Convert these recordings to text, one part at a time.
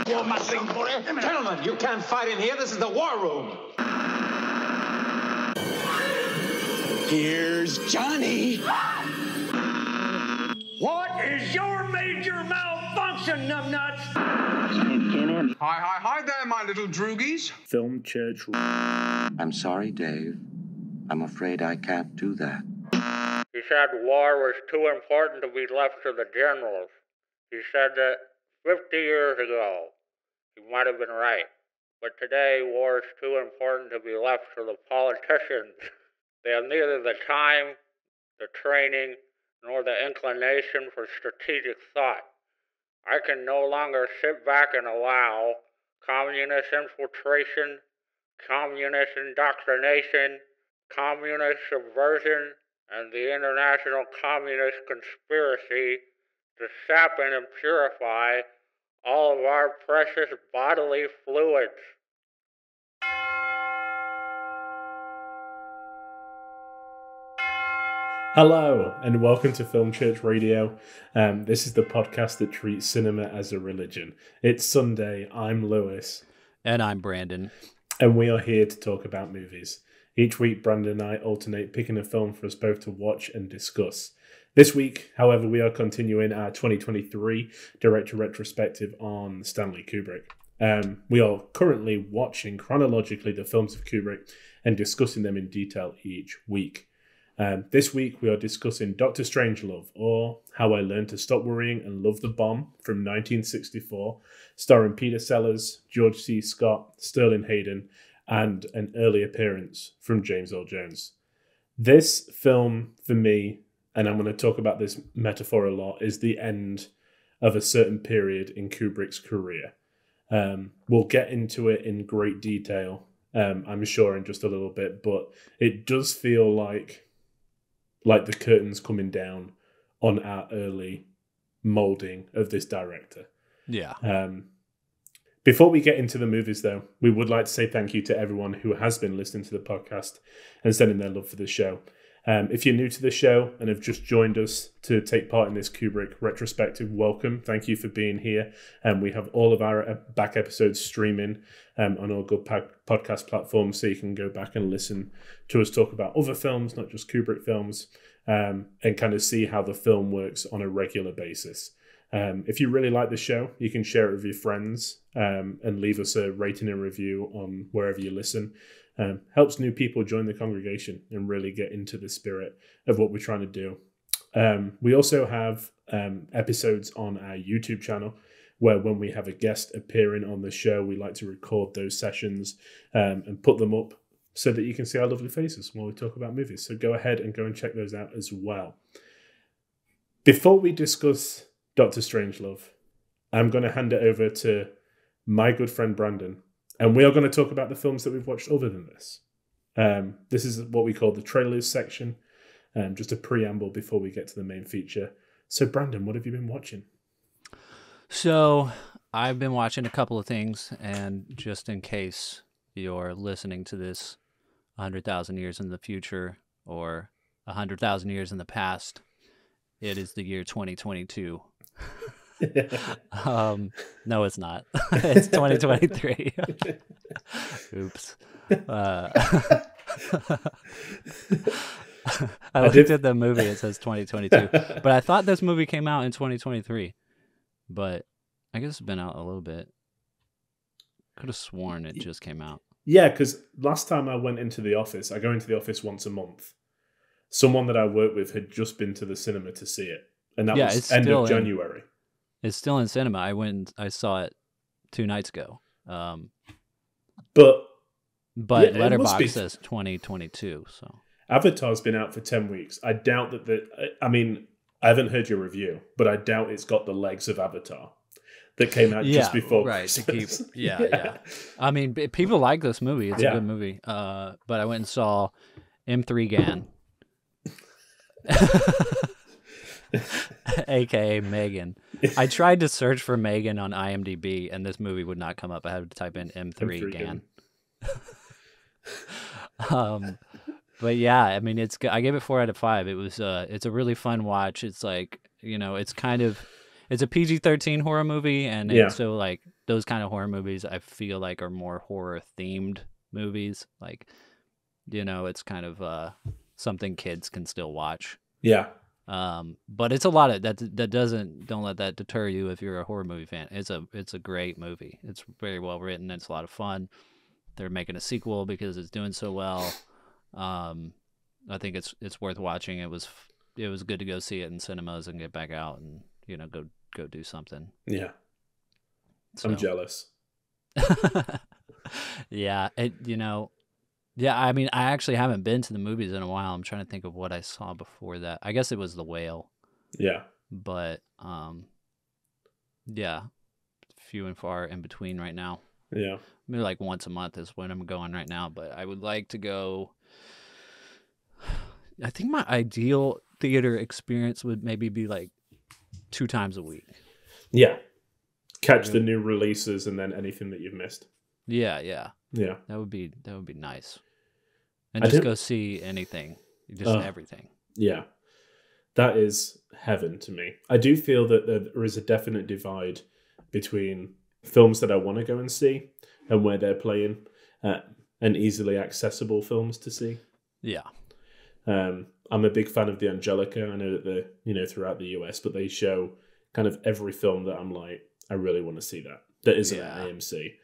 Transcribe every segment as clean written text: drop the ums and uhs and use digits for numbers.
Gentlemen, you can't fight in here. This is the war room. Here's Johnny. What is your major malfunction, numbnuts? Hi there, my little droogies. Film Church. I'm sorry, Dave. I'm afraid I can't do that. He said war was too important to be left to the generals. He said that 50 years ago. He might have been right. But today, war is too important to be left to the politicians. They have neither the time, the training, nor the inclination for strategic thought. I can no longer sit back and allow communist infiltration, communist indoctrination, communist subversion, and the international communist conspiracy to sap and purify all of our precious bodily fluids. Hello, and welcome to Film Church Radio. This is the podcast that treats cinema as a religion. It's Sunday. I'm Lewis. And I'm Brandon. And we are here to talk about movies. Each week, Brandon and I alternate picking a film for us both to watch and discuss. This week, however, we are continuing our 2023 director retrospective on Stanley Kubrick. We are currently watching chronologically the films of Kubrick and discussing them in detail each week. This week, we are discussing Dr. Strangelove, or How I Learned to Stop Worrying and Love the Bomb from 1964, starring Peter Sellers, George C. Scott, Sterling Hayden, and an early appearance from James Earl Jones. This film, for me, and I'm going to talk about this metaphor a lot, is the end of a certain period in Kubrick's career. We'll get into it in great detail, I'm sure, in just a little bit, but it does feel like the curtain's coming down on our early molding of this director. Yeah. Before we get into the movies, though, we would like to say thank you to everyone who has been listening to the podcast and sending their love for the show. If you're new to the show and have just joined us to take part in this Kubrick retrospective, welcome. Thank you for being here. We have all of our back episodes streaming on all good podcast platforms, so you can go back and listen to us talk about other films, not just Kubrick films, and kind of see how the film works on a regular basis. If you really like the show, you can share it with your friends and leave us a rating and review on wherever you listen. Helps new people join the congregation and really get into the spirit of what we're trying to do. We also have episodes on our YouTube channel where when we have a guest appearing on the show, we like to record those sessions and put them up so that you can see our lovely faces while we talk about movies. So go ahead and go and check those out as well. Before we discuss Dr. Strangelove, I'm going to hand it over to my good friend Brandon. And we are going to talk about the films that we've watched other than this. This is what we call the trailers section, just a preamble before we get to the main feature. So, Brandon, what have you been watching? So, I've been watching a couple of things, and just in case you're listening to this 100,000 years in the future or 100,000 years in the past, it is the year 2022. No, it's not. It's 2023. Oops. I looked at the movie. It says 2022, but I thought this movie came out in 2023. But I guess it's been out a little bit. Could have sworn it just came out. Yeah, because last time I went into the office, I go into the office once a month. Someone that I work with had just been to the cinema to see it, and that was end of January. It's still in cinema. I saw it 2 nights ago. But yeah, Letterboxd says 2022. So Avatar's been out for 10 weeks. I doubt that. I mean, I haven't heard your review, but I doubt it's got the legs of Avatar that came out just before Christmas. Yeah. I mean, people like this movie. It's a good movie. But I went and saw M3 GAN. AKA Megan. I tried to search for Megan on IMDb, and this movie would not come up. I had to type in M3 GAN. But yeah, I mean, I gave it 4 out of 5. It was it's a really fun watch. It's like, it's kind of, it's a PG-13 horror movie, and Yeah. so like those kind of horror movies, I feel like are more horror themed movies. Like, it's kind of something kids can still watch. Yeah. But it's a lot of that. Don't let that deter you if you're a horror movie fan. It's a great movie. It's very well written. It's a lot of fun. They're making a sequel because it's doing so well. I think it's worth watching. It was good to go see it in cinemas and get back out and go do something. Yeah. So. I'm jealous. Yeah, yeah. I mean, I actually haven't been to the movies in a while. I'm trying to think of what I saw before that. I guess it was The Whale. Yeah. But yeah, few and far in between right now. Yeah. Maybe like once a month is when I'm going right now. But I would like to go. I think my ideal theater experience would maybe be like 2 times a week. Yeah. Catch the new releases and then anything that you've missed. Yeah. Yeah. That would be nice. And just go see anything. Just everything. Yeah. That is heaven to me. I do feel that there is a definite divide between films that I want to go and see and where they're playing and easily accessible films to see. Yeah. I'm a big fan of the Angelica. I know that they're throughout the US, but they show kind of every film that I'm like, I really want to see that isn't at AMC.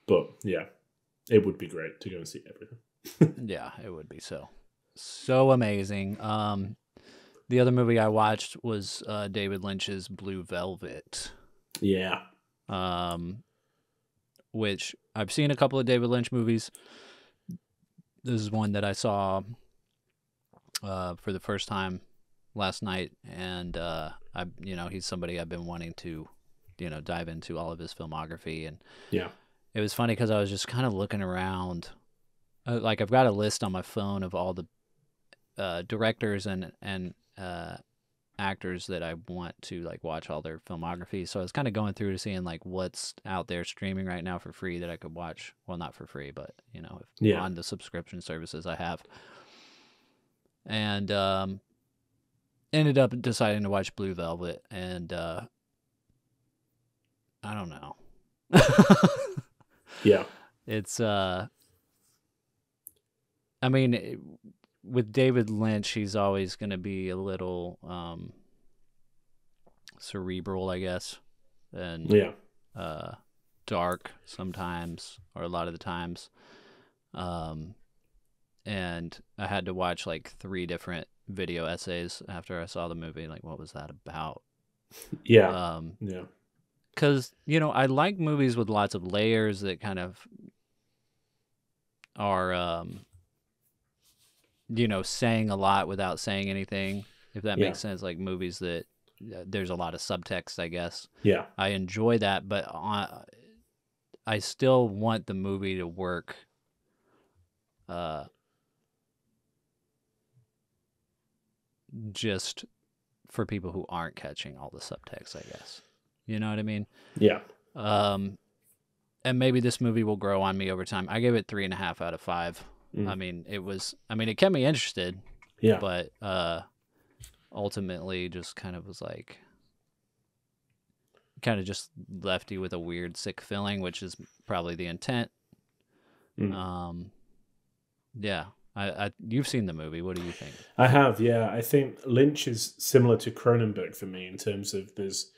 But yeah, it would be great to go and see everything. Yeah, it would be so amazing. The other movie I watched was David Lynch's Blue Velvet. Yeah. Which I've seen a couple of David Lynch movies. This is one that I saw for the first time last night, and he's somebody I've been wanting to, dive into all of his filmography, and yeah, it was funny because I was just kind of looking around, like I've got a list on my phone of all the directors and actors that I want to like watch all their filmography. So I was kind of going through to seeing like what's out there streaming right now for free that I could watch. Well, not for free, but on the subscription services I have. And ended up deciding to watch Blue Velvet, and I don't know. Yeah. It's I mean, with David Lynch, he's always going to be a little cerebral, I guess, and dark sometimes, or a lot of the times. And I had to watch like 3 different video essays after I saw the movie. Like, what was that about? Yeah. Because, I like movies with lots of layers that kind of are, saying a lot without saying anything, if that makes sense. Like movies that there's a lot of subtext, I guess. Yeah. I enjoy that, but I still want the movie to work just for people who aren't catching all the subtext, I guess. You know what I mean? Yeah. And maybe this movie will grow on me over time. I gave it 3.5 out of 5. I mean, it kept me interested. Yeah. But ultimately just kind of was like, kind of just left you with a weird, sick feeling, which is probably the intent. Yeah. You've seen the movie. What do you think? I have, yeah. I think Lynch is similar to Cronenberg for me in terms of there's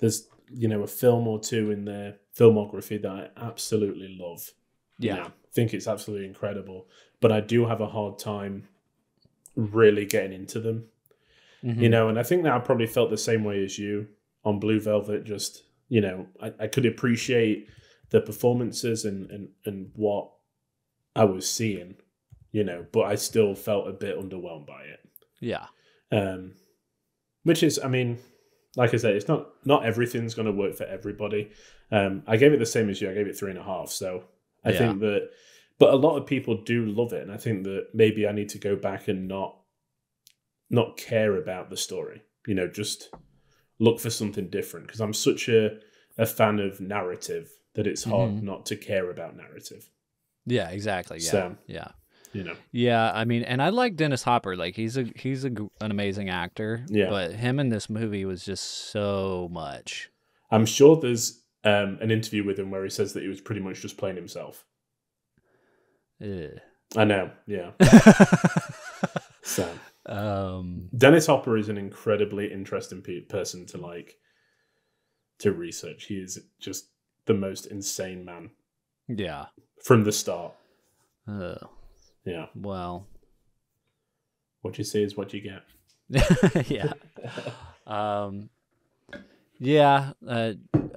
a film or two in their filmography that I absolutely love. Yeah. I think it's absolutely incredible. But I do have a hard time really getting into them. And I think that I probably felt the same way as you on Blue Velvet. Just, I could appreciate the performances and what I was seeing. But I still felt a bit underwhelmed by it. Yeah. Which is, like I said, it's not everything's going to work for everybody. I gave it the same as you. I gave it 3.5. So I think that, but a lot of people do love it. And I think that maybe I need to go back and not care about the story, just look for something different. Because I'm such a fan of narrative that it's hard not to care about narrative. Yeah, exactly. Yeah. So, yeah. Yeah, I mean, and I like Dennis Hopper. Like an amazing actor. Yeah. But him in this movie was just so much. I'm sure there's an interview with him where he says that he was pretty much just playing himself. Ugh. I know, yeah. So, Dennis Hopper is an incredibly interesting person to research. He is just the most insane man. Yeah. From the start. Yeah. Well. What you see is what you get. Yeah. Yeah.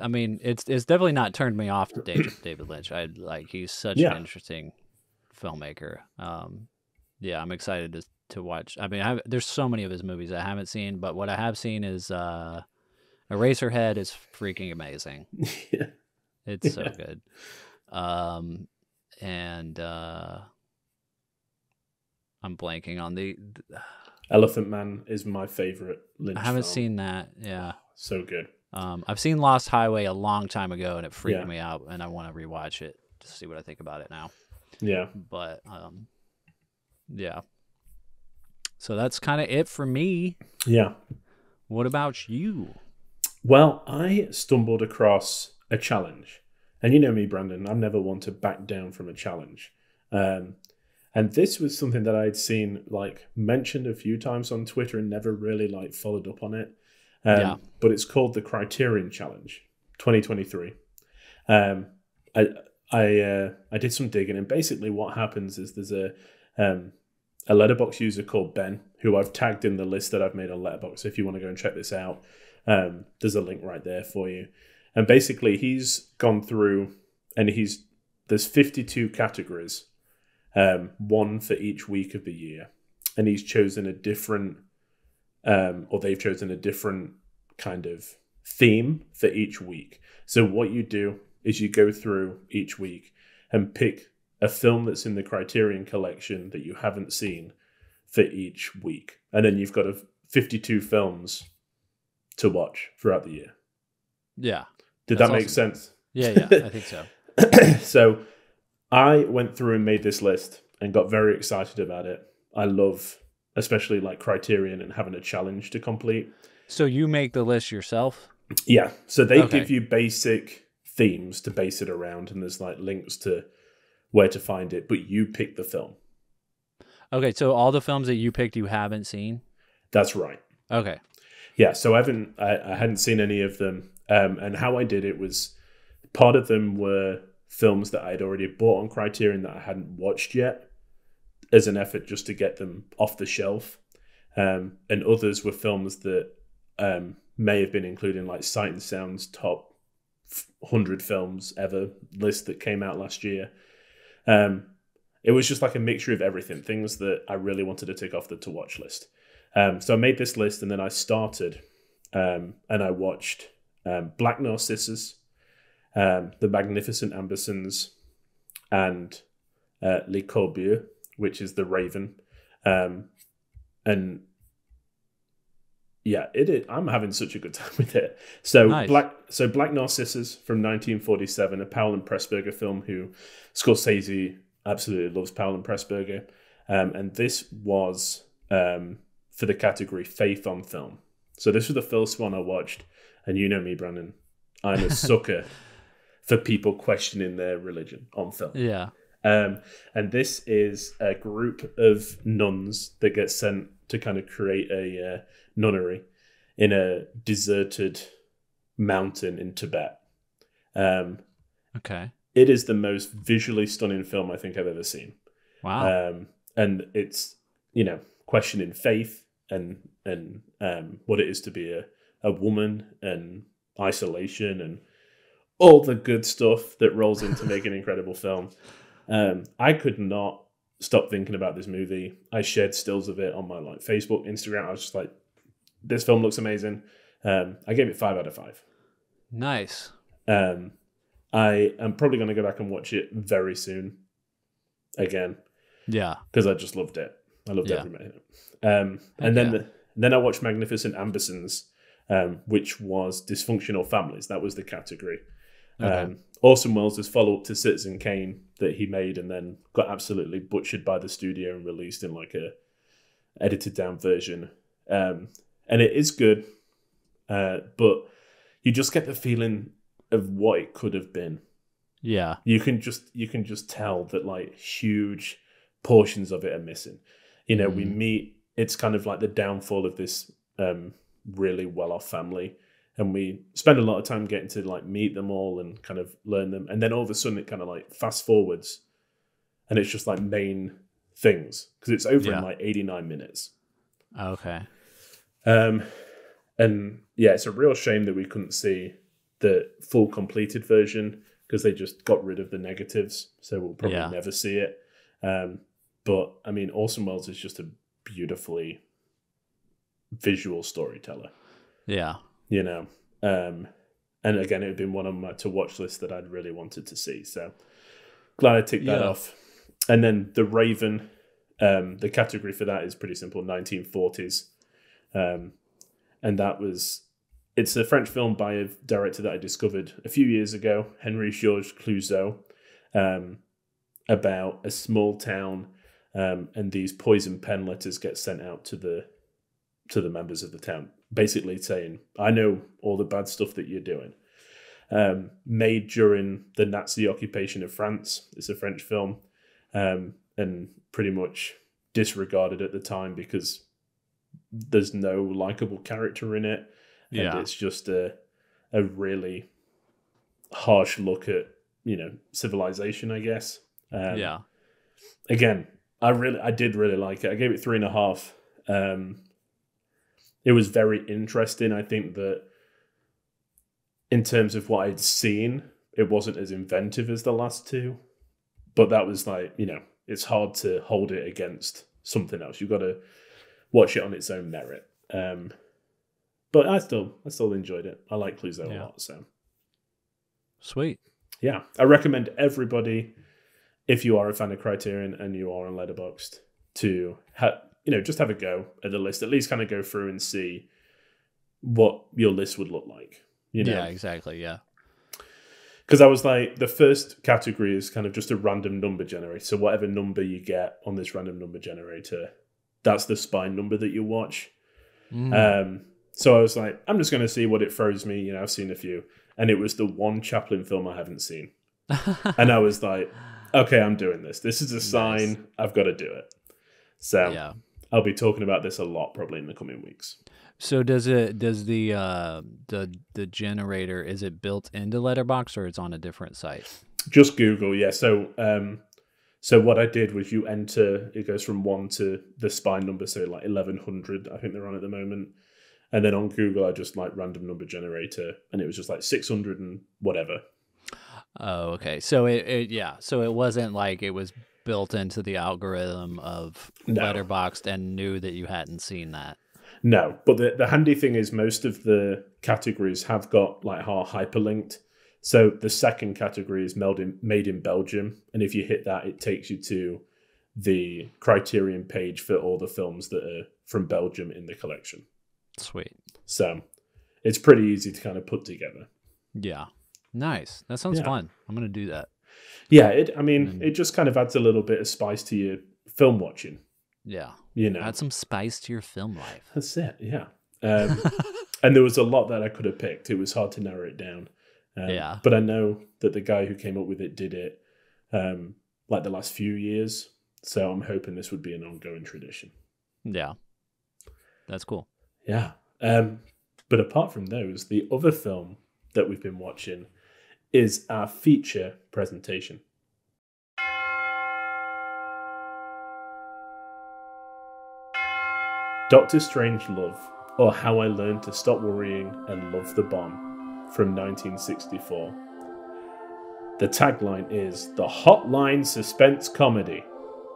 I mean, it's definitely not turned me off to David Lynch. He's such an interesting filmmaker. Yeah, I'm excited to watch. I mean, there's so many of his movies I haven't seen, but what I have seen is Eraserhead is freaking amazing. Yeah. It's so good. And I'm blanking on the Elephant Man is my favorite Lynch I haven't film. seen that. Yeah. So good. I've seen Lost Highway a long time ago, and it freaked me out, and I want to rewatch it to see what I think about it now. Yeah. But yeah. So that's kind of it for me. Yeah. What about you? Well, I stumbled across a challenge. And you know me, Brandon, I'm never one to back down from a challenge. And this was something that I'd seen mentioned a few times on Twitter and never really followed up on it. But it's called the Criterion Challenge 2023. I did some digging, and basically what happens is there's a Letterboxd user called Ben, who I've tagged in the list that I've made on Letterboxd. So if you want to go and check this out, there's a link right there for you. And basically he's gone through, and there's 52 categories, one for each week of the year. And he's chosen a different, or they've chosen a different kind of theme for each week. So what you do is you go through each week and pick a film that's in the Criterion collection that you haven't seen for each week. And then you've got 52 films to watch throughout the year. Yeah. Did that make sense? Yeah, I think so. So I went through and made this list and got very excited about it. I love, especially Criterion and having a challenge to complete. So you make the list yourself? Yeah. So they give you basic themes to base it around, and there's links to where to find it, but you pick the film. Okay, so all the films that you picked you haven't seen? That's right. Okay. Yeah, so I hadn't seen any of them. And how I did it was, part of them were films that I'd already bought on Criterion that I hadn't watched yet, as an effort just to get them off the shelf. And others were films that may have been included in Sight and Sound's top 100 films ever list that came out last year. It was just a mixture of everything, things that I really wanted to tick off the to watch list. So I made this list, and then I started and I watched Black Narcissus, The Magnificent Ambersons, and Le Corbeau, which is The Raven. And yeah, I'm having such a good time with it. So nice. Black Narcissus from 1947, a Powell and Pressburger film, who Scorsese absolutely loves Powell and Pressburger. And this was for the category Faith on Film. So this was the first one I watched. And you know me, Brandon, I'm a sucker for people questioning their religion on film. Yeah. And this is a group of nuns that get sent to kind of create a nunnery in a deserted mountain in Tibet. Okay. It is the most visually stunning film I think I've ever seen. Wow. And it's, questioning faith and what it is to be a woman, and isolation, and all the good stuff that rolls into making an incredible film. I could not stop thinking about this movie. I shared stills of it on my Facebook, Instagram. I was just like, this film looks amazing. I gave it 5 out of 5. Nice. I am probably going to go back and watch it very soon again. Yeah. Because I just loved it. I loved every minute. And then I watched Magnificent Ambersons, which was Dysfunctional Families. That was the category. Okay. Orson Welles' follow-up to Citizen Kane that he made and then got absolutely butchered by the studio and released in like a edited down version. And it is good, but you just get the feeling of what it could have been. Yeah. You can just tell that like huge portions of it are missing. We meet, it's kind of like the downfall of this really well-off family. And we spend a lot of time getting to like meet them all and kind of learn them. And then all of a sudden it kind of like fast forwards and it's just like main things because it's over in like 89 minutes. Okay. And yeah, it's a real shame that we couldn't see the full completed version because they just got rid of the negatives. So we'll probably never see it. But I mean, Orson Welles is just a beautifully visual storyteller. Yeah. And again, it had been one on my to-watch list that I'd really wanted to see. So glad I ticked that off. And then The Raven, the category for that is pretty simple, 1940s. And it's a French film by a director that I discovered a few years ago, Henri-Georges Clouzot, about a small town and these poison pen letters get sent out to the members of the town, basically saying, I know all the bad stuff that you're doing. Made during the Nazi occupation of France. It's a French film and pretty much disregarded at the time because there's no likable character in it. And it's just a really harsh look at, civilization, I guess. Again, I did really like it. I gave it 3.5. It was very interesting. I think that in terms of what I'd seen, it wasn't as inventive as the last two. But that was like, it's hard to hold it against something else. You've got to watch it on its own merit. But I still enjoyed it. I like Clouzot a lot. So sweet. Yeah, I recommend everybody, if you are a fan of Criterion and you are on Letterboxd, to just have a go at the list. At least kind of go through and see what your list would look like. Yeah, exactly. Yeah. Because I was like, the first category is kind of just a random number generator. So whatever number you get on this random number generator, that's the spine number that you watch. So I was like, I'm just going to see what it throws me. I've seen a few. And it was the one Chaplin film I haven't seen. And I was like, okay, I'm doing this. This is a sign. Nice. I've got to do it. So I'll be talking about this a lot probably in the coming weeks. So does the generator, is it built into Letterboxd or it's on a different site? Just Google, yeah. So what I did was you enter, it goes from 1 to the spine number, so like 1100, I think they're on at the moment. And then on Google, I just like random number generator, and it was just like 600 and whatever. Oh, okay. So so it wasn't like it was built into the algorithm of Letterboxd and knew that you hadn't seen that. No, but the handy thing is most of the categories have got like hyperlinked. So the second category is made in Belgium, and if you hit that, it takes you to the Criterion page for all the films that are from Belgium in the collection. Sweet. So it's pretty easy to kind of put together. Yeah. Nice. That sounds fun. I'm going to do that. Yeah. It just kind of adds a little bit of spice to your film watching. Yeah. Add some spice to your film life. That's it. Yeah. And there was a lot that I could have picked. It was hard to narrow it down. But I know that the guy who came up with it did it like the last few years. So I'm hoping this would be an ongoing tradition. Yeah. That's cool. Yeah. But apart from those, the other film that we've been watching is our feature presentation. Dr Strangelove, or How I Learned to Stop Worrying and Love the Bomb, from 1964. The tagline is the hotline suspense comedy,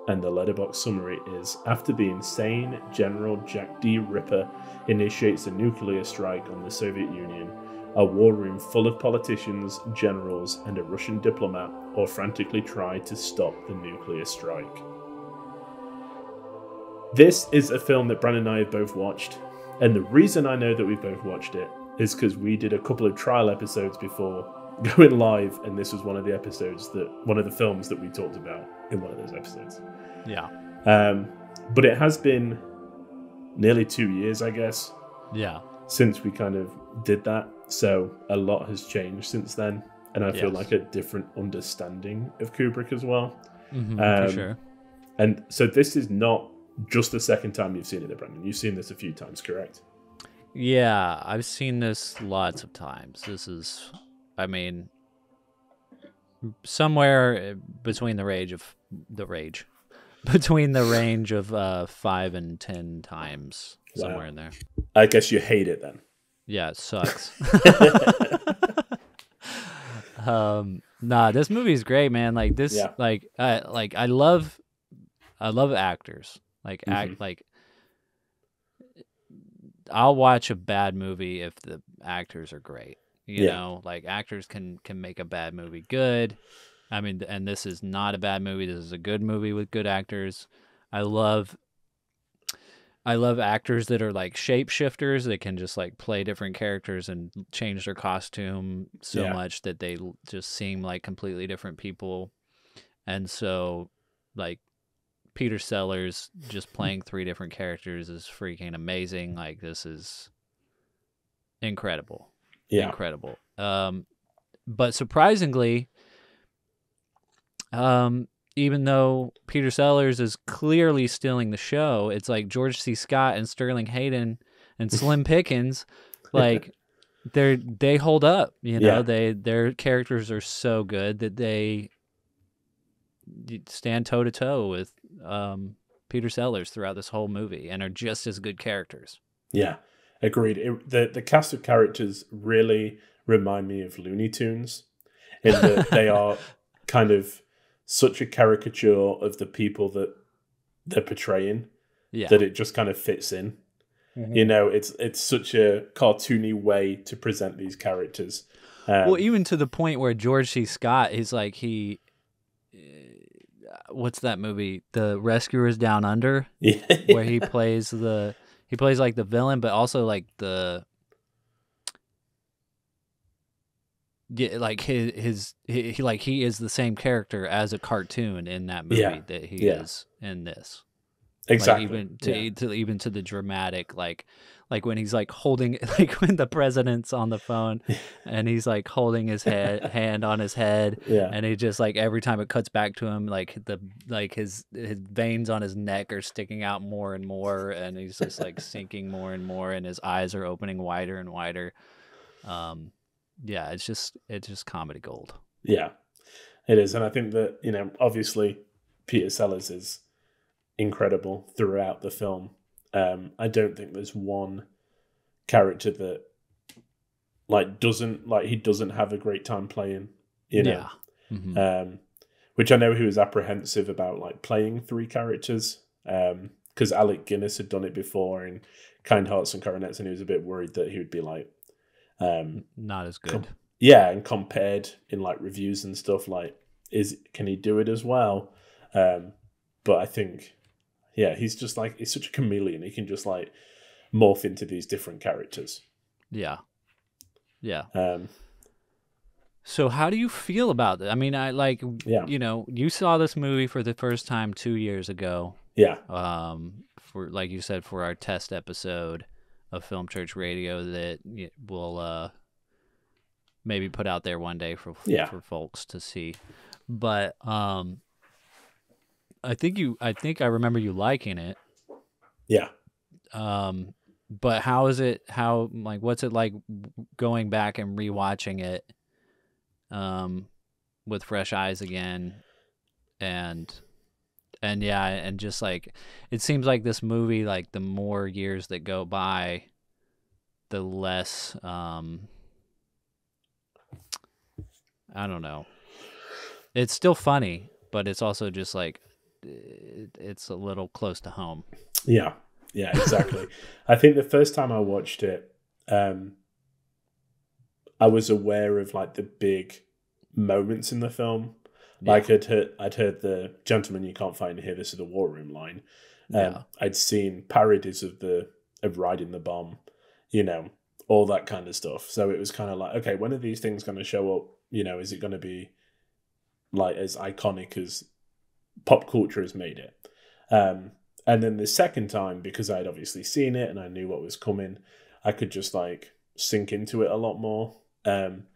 and the Letterboxd summary is, after the insane General Jack D. Ripper initiates a nuclear strike on the Soviet Union, a war room full of politicians, generals, and a Russian diplomat all frantically try to stop the nuclear strike. This is a film that Brandon and I have both watched, and the reason I know that we've both watched it is because we did a couple of trial episodes before going live, and this was one of the films that we talked about in one of those episodes. Yeah. But it has been nearly 2 years, I guess. Yeah. Since we kind of did that. So a lot has changed since then. And I feel like a different understanding of Kubrick as well. For sure. And so this is not just the second time you've seen it, Brendan. You've seen this a few times, correct? Yeah, I've seen this lots of times. This is, I mean, somewhere between the range of 5 and 10 times, somewhere in there. I guess you hate it then. Yeah, it sucks. Nah, this movie is great, man. Like this, I love actors. Like I'll watch a bad movie if the actors are great. You know, like actors can make a bad movie good. I mean, and this is not a bad movie. This is a good movie with good actors. I love actors that are like shapeshifters. They can just like play different characters and change their costume so much that they just seem like completely different people. And so, like, Peter Sellers just playing 3 different characters is freaking amazing. Like, this is incredible. Yeah. Incredible. But surprisingly, even though Peter Sellers is clearly stealing the show, it's like George C. Scott and Sterling Hayden and Slim Pickens, like they hold up. You know, their characters are so good that they stand toe to toe with Peter Sellers throughout this whole movie and are just as good characters. Yeah, agreed. The cast of characters really remind me of Looney Tunes in that they are kind of such a caricature of the people that they're portraying that it just kind of fits in. Mm-hmm. You know, it's such a cartoony way to present these characters. Well, even to the point where George C. Scott is like what's that movie? The Rescuers Down Under, where he plays like the villain, but also like like he is the same character as a cartoon in that movie that he is in this. Exactly. Like even to the dramatic, like when he's like holding, like when the president's on the phone and he's like holding his hand on his head, and he just like every time it cuts back to him, like his veins on his neck are sticking out more and more, and he's just like sinking more and more, and his eyes are opening wider and wider. Yeah, it's just comedy gold. Yeah, it is, and I think that, you know, obviously Peter Sellers is incredible throughout the film. I don't think there's one character that he doesn't have a great time playing. You know, which I know he was apprehensive about, like playing 3 characters, because Alec Guinness had done it before in Kind Hearts and Coronets, and he was a bit worried that he would be like. Not as good. And compared in like reviews and stuff, like can he do it as well? But I think, he's just like, he's such a chameleon. He can just like morph into these different characters. Yeah. So how do you feel about it? I mean, you know, you saw this movie for the first time 2 years ago. Yeah. For, like you said, for our test episode of Film Church Radio that we'll maybe put out there one day for folks to see. But I think I remember you liking it. Yeah. But how is it? What's it like going back and rewatching it with fresh eyes again? And just like, it seems like this movie, like the more years that go by, the less, I don't know. It's still funny, but it's also just like, it's a little close to home. Yeah, exactly. I think the first time I watched it, I was aware of like the big moments in the film. Like I'd heard the "Gentlemen, you can't fight in here. This is the war room" line. I'd seen parodies of riding the bomb, you know, all that kind of stuff. So it was kind of like, okay, when are these things going to show up? You know, is it going to be like as iconic as pop culture has made it? And then the second time, because I'd obviously seen it and I knew what was coming, I could just like sink into it a lot more. And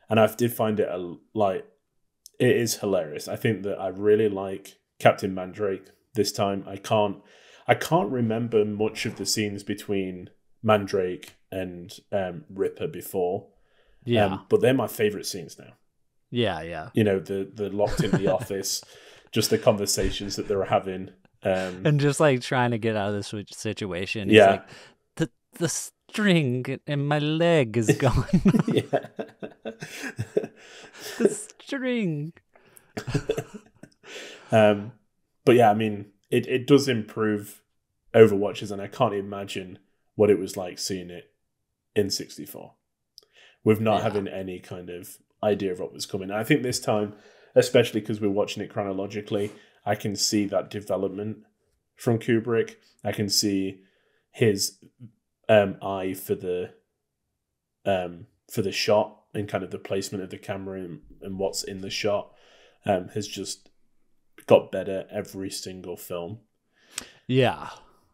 I did find it it is hilarious. I think that I really like Captain Mandrake this time. I can't remember much of the scenes between Mandrake and Ripper before. Yeah. But they're my favorite scenes now. Yeah. You know, the locked in the office, just the conversations that they're having. And just like trying to get out of this situation. He's Yeah. like, the string in my leg is gone. Yeah. The string. But yeah, I mean, it does improve Overwatches, and I can't imagine what it was like seeing it in 64 with not having any kind of idea of what was coming. And I think this time, especially because we're watching it chronologically, I can see that development from Kubrick. I can see his eye for the shot and kind of the placement of the camera and what's in the shot has just got better every single film. Yeah.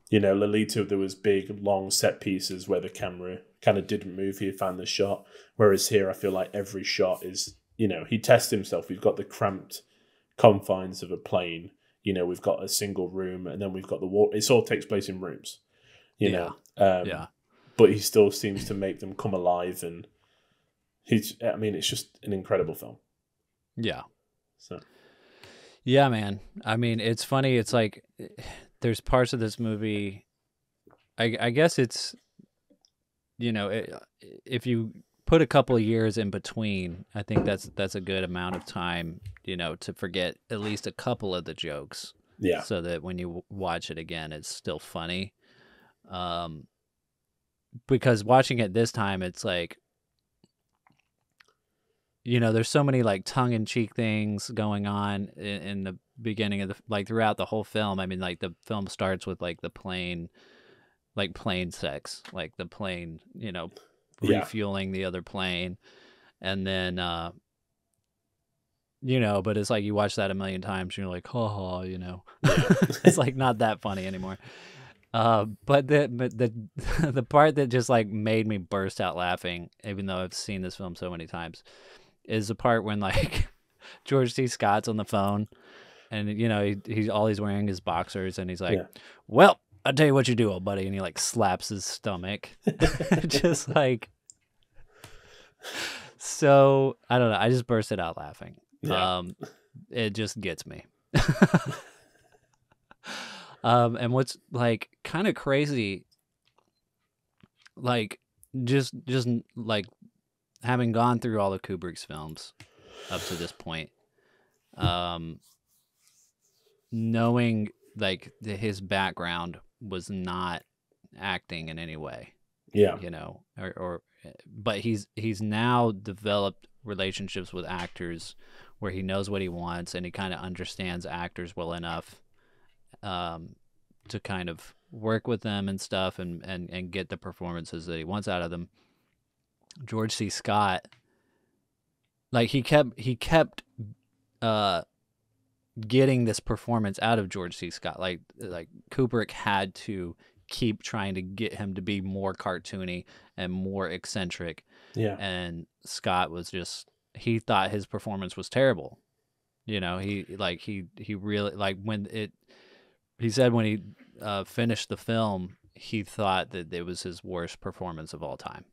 You know, Lolita, there was big, long set pieces where the camera kind of didn't move. He found the shot. Whereas here, I feel like every shot is, you know, he tests himself. We've got the cramped confines of a plane. You know, we've got a single room, and then we've got the water. It all takes place in rooms, you know. But he still seems to make them come alive, and it's just an incredible film. Yeah. So. Yeah, man. I mean, it's funny. It's like there's parts of this movie. I guess it's, you know, if you put a couple of years in between, I think that's a good amount of time, you know, to forget at least a couple of the jokes. Yeah. So that when you watch it again, it's still funny. Because watching it this time, it's like, you know, there's so many like tongue-in-cheek things going on in the beginning of throughout the whole film. I mean, like the film starts with like the plane sex, like the plane, you know, refueling the other plane, and then you know, but it's like you watch that a million times, and you're like, ha, you know, it's like not that funny anymore. But the part that just like made me burst out laughing, even though I've seen this film so many times, is the part when like George C. Scott's on the phone, and you know he's wearing his boxers, and he's like, "Well, I'll tell you what you do, old buddy," and he like slaps his stomach, just like. So I don't know. I just bursted out laughing. Yeah. It just gets me. And what's like kind of crazy, like just like having gone through all of Kubrick's films up to this point, knowing like his background was not acting in any way. Yeah. You know, but he's now developed relationships with actors where he knows what he wants, and he kind of understands actors well enough to kind of work with them and stuff and get the performances that he wants out of them. George C. Scott, like he kept getting this performance out of George C. Scott. Like Kubrick had to keep trying to get him to be more cartoony and more eccentric. Yeah. And Scott was he thought his performance was terrible. You know, he really, like, he said when he finished the film, he thought that it was his worst performance of all time.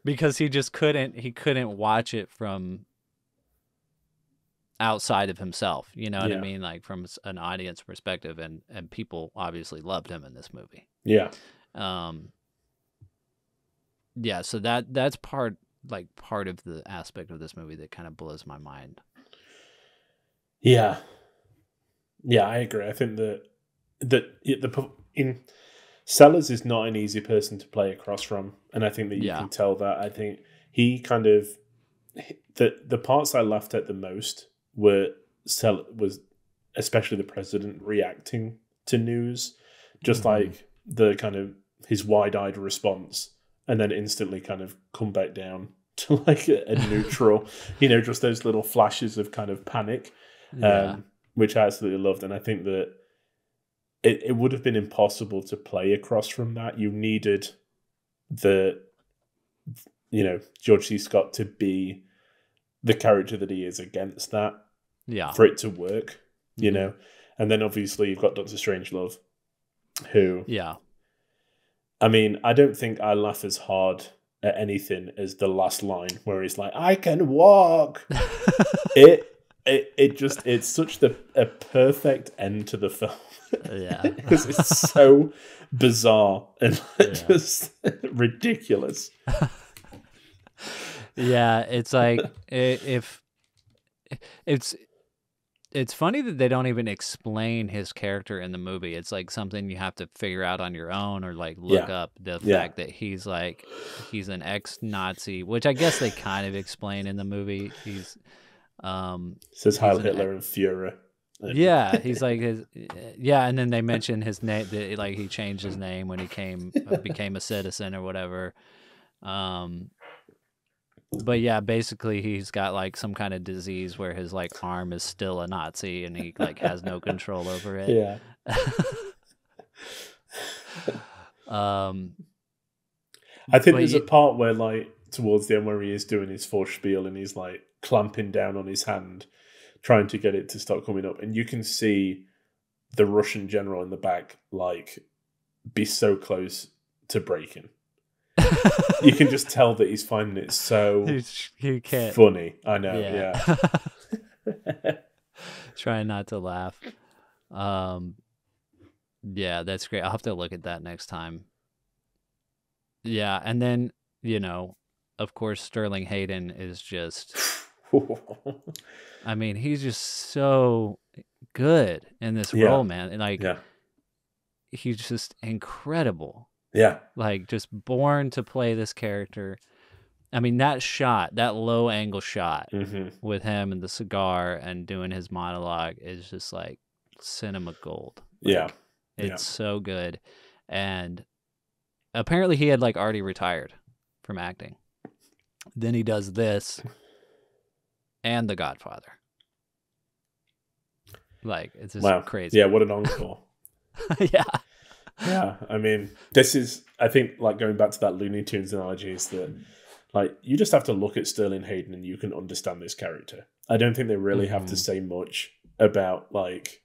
Because he just couldn't watch it from outside of himself, you know what I mean? Like from an audience perspective, and people obviously loved him in this movie. Yeah. Yeah, so that's part of the aspect of this movie that kind of blows my mind. Yeah. Yeah, I agree. I think in Sellers is not an easy person to play across from, and I think that you can tell that. I think he kind of the parts I laughed at the most was especially the president reacting to news, just like the kind of his wide-eyed response, and then instantly kind of come back down to like a neutral, just those little flashes of kind of panic, which I absolutely loved. And I think that it would have been impossible to play across from that. You needed George C. Scott to be the character that he is against that, for it to work, And then obviously you've got Dr. Strangelove, who, I mean, I don't think I laugh as hard at anything as the last line where he's like, "I can walk." It's such a perfect end to the film. Because it's so bizarre and just ridiculous. It's like it's funny that they don't even explain his character in the movie. It's like something you have to figure out on your own, or like look up the fact that he's an ex-Nazi, which I guess they kind of explain in the movie. He's says Heil Hitler and Führer. He's like and then they mention his name, like he changed his name when he became a citizen or whatever. But basically he's got like some kind of disease where his like arm is still a Nazi and he like has no control over it. I think there's a part where like towards the end where he is doing his Vorspiel and he's like clamping down on his hand, trying to get it to start coming up, and you can see the Russian general in the back like be so close to breaking. You can just tell that he's finding it so funny. I know, Trying not to laugh. That's great. I'll have to look at that next time. And then, of course, Sterling Hayden is just... I mean, he's just so good in this role, man. And like, he's just incredible. Like, just born to play this character. I mean, that low angle shot with him and the cigar and doing his monologue is just like cinema gold. Like, it's so good. And apparently he had like already retired from acting. Then he does this and The Godfather. Like, it's just crazy. Yeah, what an encore. Yeah, I mean, this is, I think, like going back to that Looney Tunes analogy, is that like you just have to look at Sterling Hayden and you can understand this character. I don't think they really have to say much about like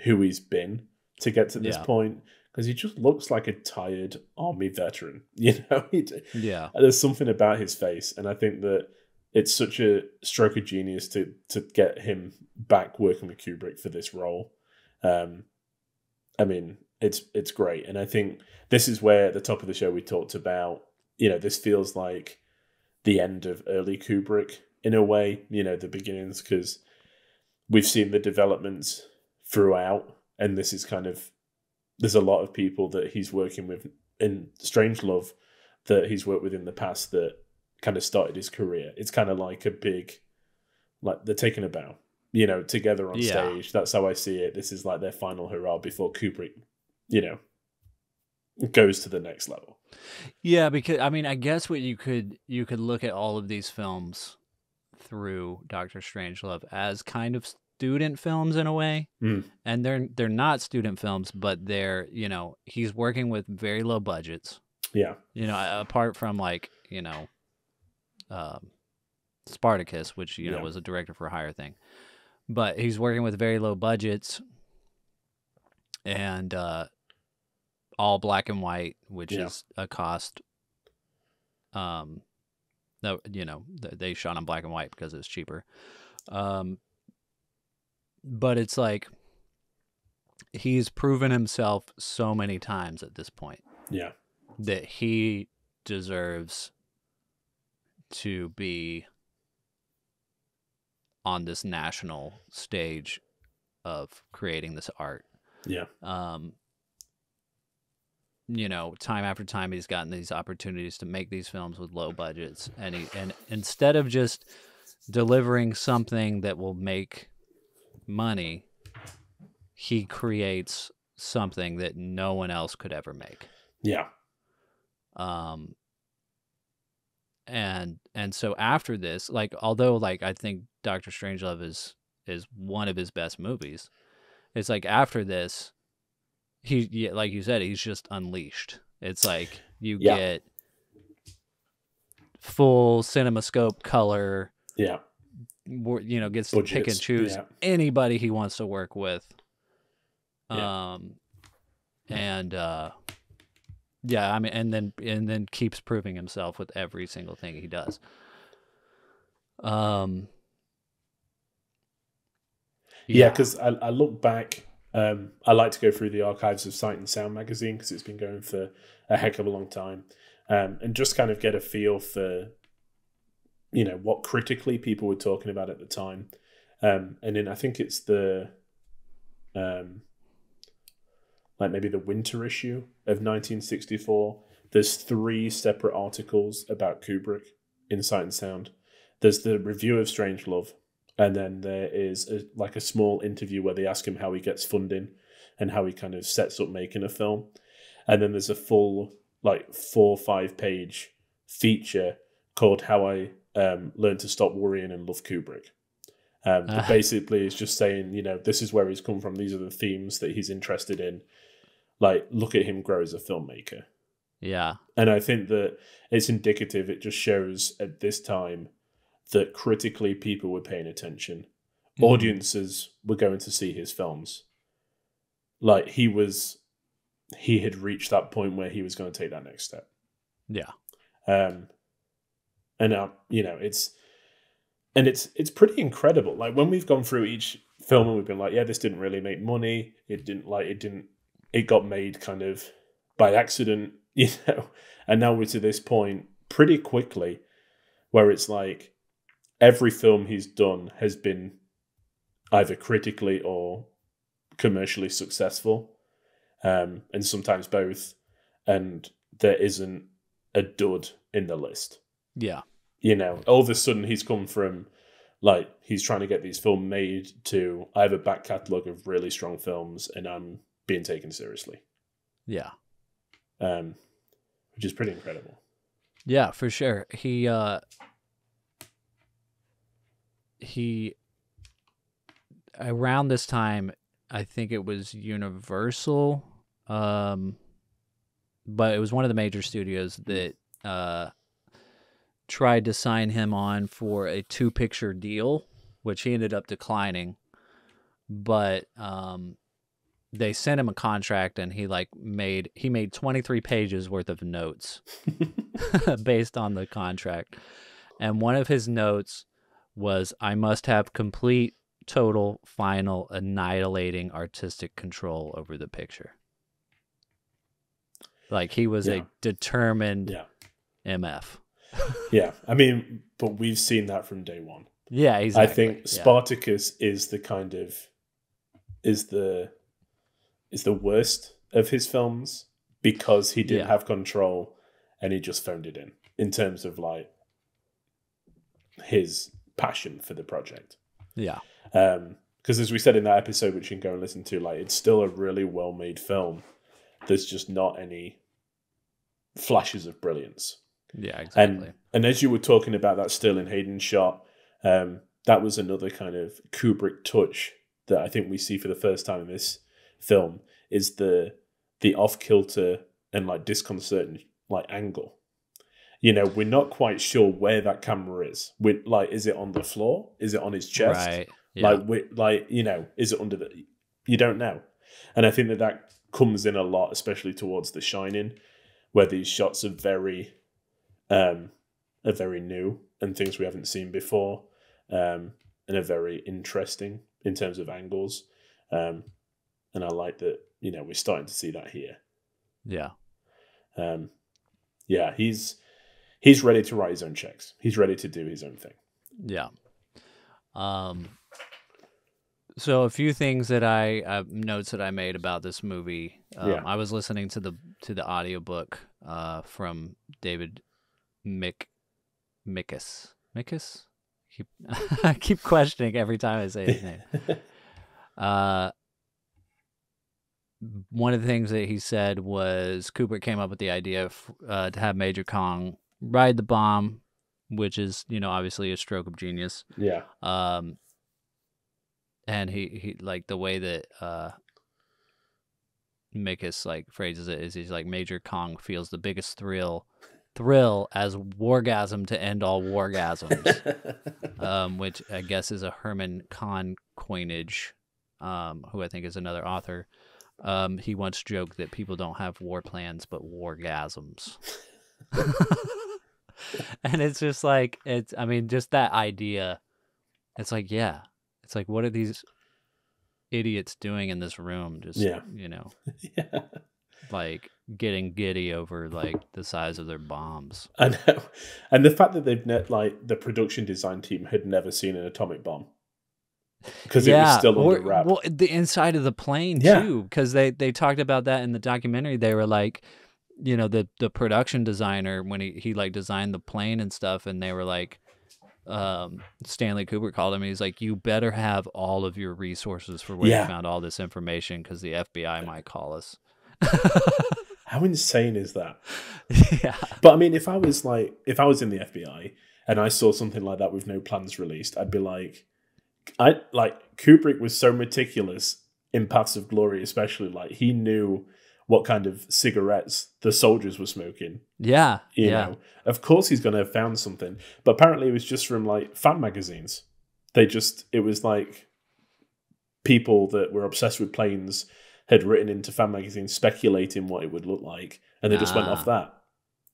who he's been to get to this point, because he just looks like a tired army veteran. There's something about his face, and I think that it's such a stroke of genius to get him back working with Kubrick for this role. I mean, it's great. And I think this is where at the top of the show we talked about, this feels like the end of early Kubrick in a way, the beginnings, because we've seen the developments throughout, and this is kind of, there's a lot of people that he's working with in Strangelove that he's worked with in the past that kind of started his career. It's kind of like a big, like they're taking a bow, together on stage. That's how I see it. This is like their final hurrah before Kubrick, goes to the next level. Yeah, because I mean, I guess what you could look at all of these films through Dr. Strangelove as kind of student films in a way, and they're not student films, but they're he's working with very low budgets. Apart from like Spartacus, which was a director for hire thing, but he's working with very low budgets and all black and white, which is a cost. They shot on black and white because it's cheaper. But it's like he's proven himself so many times at this point. That he deserves to be on this national stage of creating this art. Time after time he's gotten these opportunities to make these films with low budgets, and instead of just delivering something that will make money, he creates something that no one else could ever make. Um, and so after this, like, although like I think Dr. Strangelove is one of his best movies, it's like after this, like you said, he's just unleashed. It's like you get full CinemaScope color. Yeah. Gets to pick and choose anybody he wants to work with. And I mean, and then keeps proving himself with every single thing he does. Because I look back. I like to go through the archives of Sight and Sound magazine because it's been going for a heck of a long time, and just kind of get a feel for, what critically people were talking about at the time. And then I think it's the, maybe the winter issue of 1964. There's 3 separate articles about Kubrick in Sight and Sound. There's the review of Strangelove, and then there is a small interview where they ask him how he gets funding and how he kind of sets up making a film. And then there's a full 4 or 5 page feature called How I Learned to Stop Worrying and Love Kubrick. Basically, it's just saying, this is where he's come from. These are the themes that he's interested in. Like, look at him grow as a filmmaker. Yeah. And I think that it's indicative. It just shows at this time that critically people were paying attention. Mm-hmm. Audiences were going to see his films. Like, he had reached that point where he was going to take that next step. Yeah. And it's pretty incredible. Like, when we've gone through each film and we've been like, yeah, this didn't really make money. It got made kind of by accident, and now we're to this point pretty quickly where it's like every film he's done has been either critically or commercially successful, and sometimes both, and there isn't a dud in the list. Yeah. All of a sudden he's come from, like, he's trying to get these films made to, I have a back catalogue of really strong films and I'm being taken seriously. Yeah. Which is pretty incredible. Yeah, for sure. He around this time, I think it was Universal, but it was one of the major studios that tried to sign him on for a 2-picture deal, which he ended up declining. But they sent him a contract, and he made 23 pages worth of notes based on the contract. And one of his notes was, "I must have complete, total, final, annihilating artistic control over the picture." Like, he was a determined MF. Yeah, I mean, but we've seen that from day one. Yeah, exactly. I think Spartacus is the kind of is the worst of his films because he didn't have control and he just phoned it in terms of like his passion for the project. Yeah. Because as we said in that episode, which you can go and listen to, like, it's still a really well made film. There's just not any flashes of brilliance. Yeah, exactly. And as you were talking about that Sterling Hayden shot, that was another kind of Kubrick touch that I think we see for the first time in this film, is the off-kilter and like disconcerting like angle. We're not quite sure where that camera is. Is it on the floor? Is it on his chest? Right. Yeah. Is it under the? You don't know. And I think that comes in a lot, especially towards The Shining, where these shots are very new and things we haven't seen before, and are very interesting in terms of angles. And I like that, we're starting to see that here. Yeah. He's ready to write his own checks. He's ready to do his own thing. Yeah. So a few things that notes that I made about this movie. I was listening to the audiobook from David Mickus. I keep questioning every time I say his name. one of the things that he said was Kubrick came up with the idea to have Major Kong ride the bomb, which is, obviously a stroke of genius. Yeah. And he like the way that Mikus like phrases it is he's like Major Kong feels the biggest thrill as wargasm to end all wargasms, which I guess is a Herman Kahn coinage, who I think is another author. He once joked that people don't have war plans but wargasms. And it's just like, just that idea. It's like, yeah. It's like, what are these idiots doing in this room? Just, Yeah. like getting giddy over like the size of their bombs. I know. And the fact that the production design team had never seen an atomic bomb. Because it was still under wrap. Well, the inside of the plane too, because they talked about that in the documentary. They were like, the production designer when he like designed the plane and stuff, and they were like, Stanley Kubrick called him. He's like, you better have all of your resources for where you found all this information because the FBI might call us. How insane is that? Yeah. But I mean, if I was in the FBI and I saw something like that with no plans released, I'd be like, Kubrick was so meticulous in Paths of Glory, especially like he knew what kind of cigarettes the soldiers were smoking. Yeah. You know, of course he's going to have found something. But apparently it was just from like fan magazines. It was like people that were obsessed with planes had written into fan magazines speculating what it would look like. And they just went off that.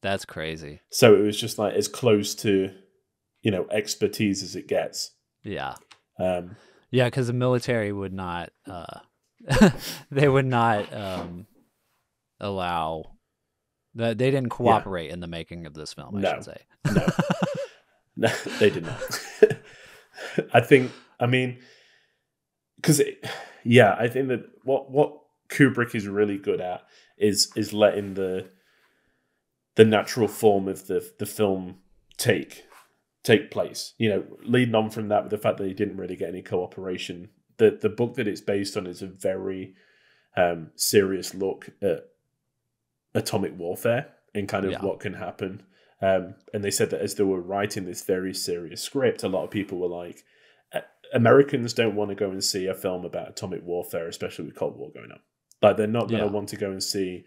That's crazy. So it was just like as close to, expertise as it gets. Yeah. Because the military would not, they would not allow that. They didn't cooperate in the making of this film, I should say. No, they did not. I think that what Kubrick is really good at is letting the natural form of the film take place. Leading on from that with the fact that he didn't really get any cooperation. The book that it's based on is a very serious look at atomic warfare and kind of what can happen. And they said that as they were writing this very serious script, a lot of people were like, Americans don't want to go and see a film about atomic warfare, especially with Cold War going on. Like, they're not going to want to go and see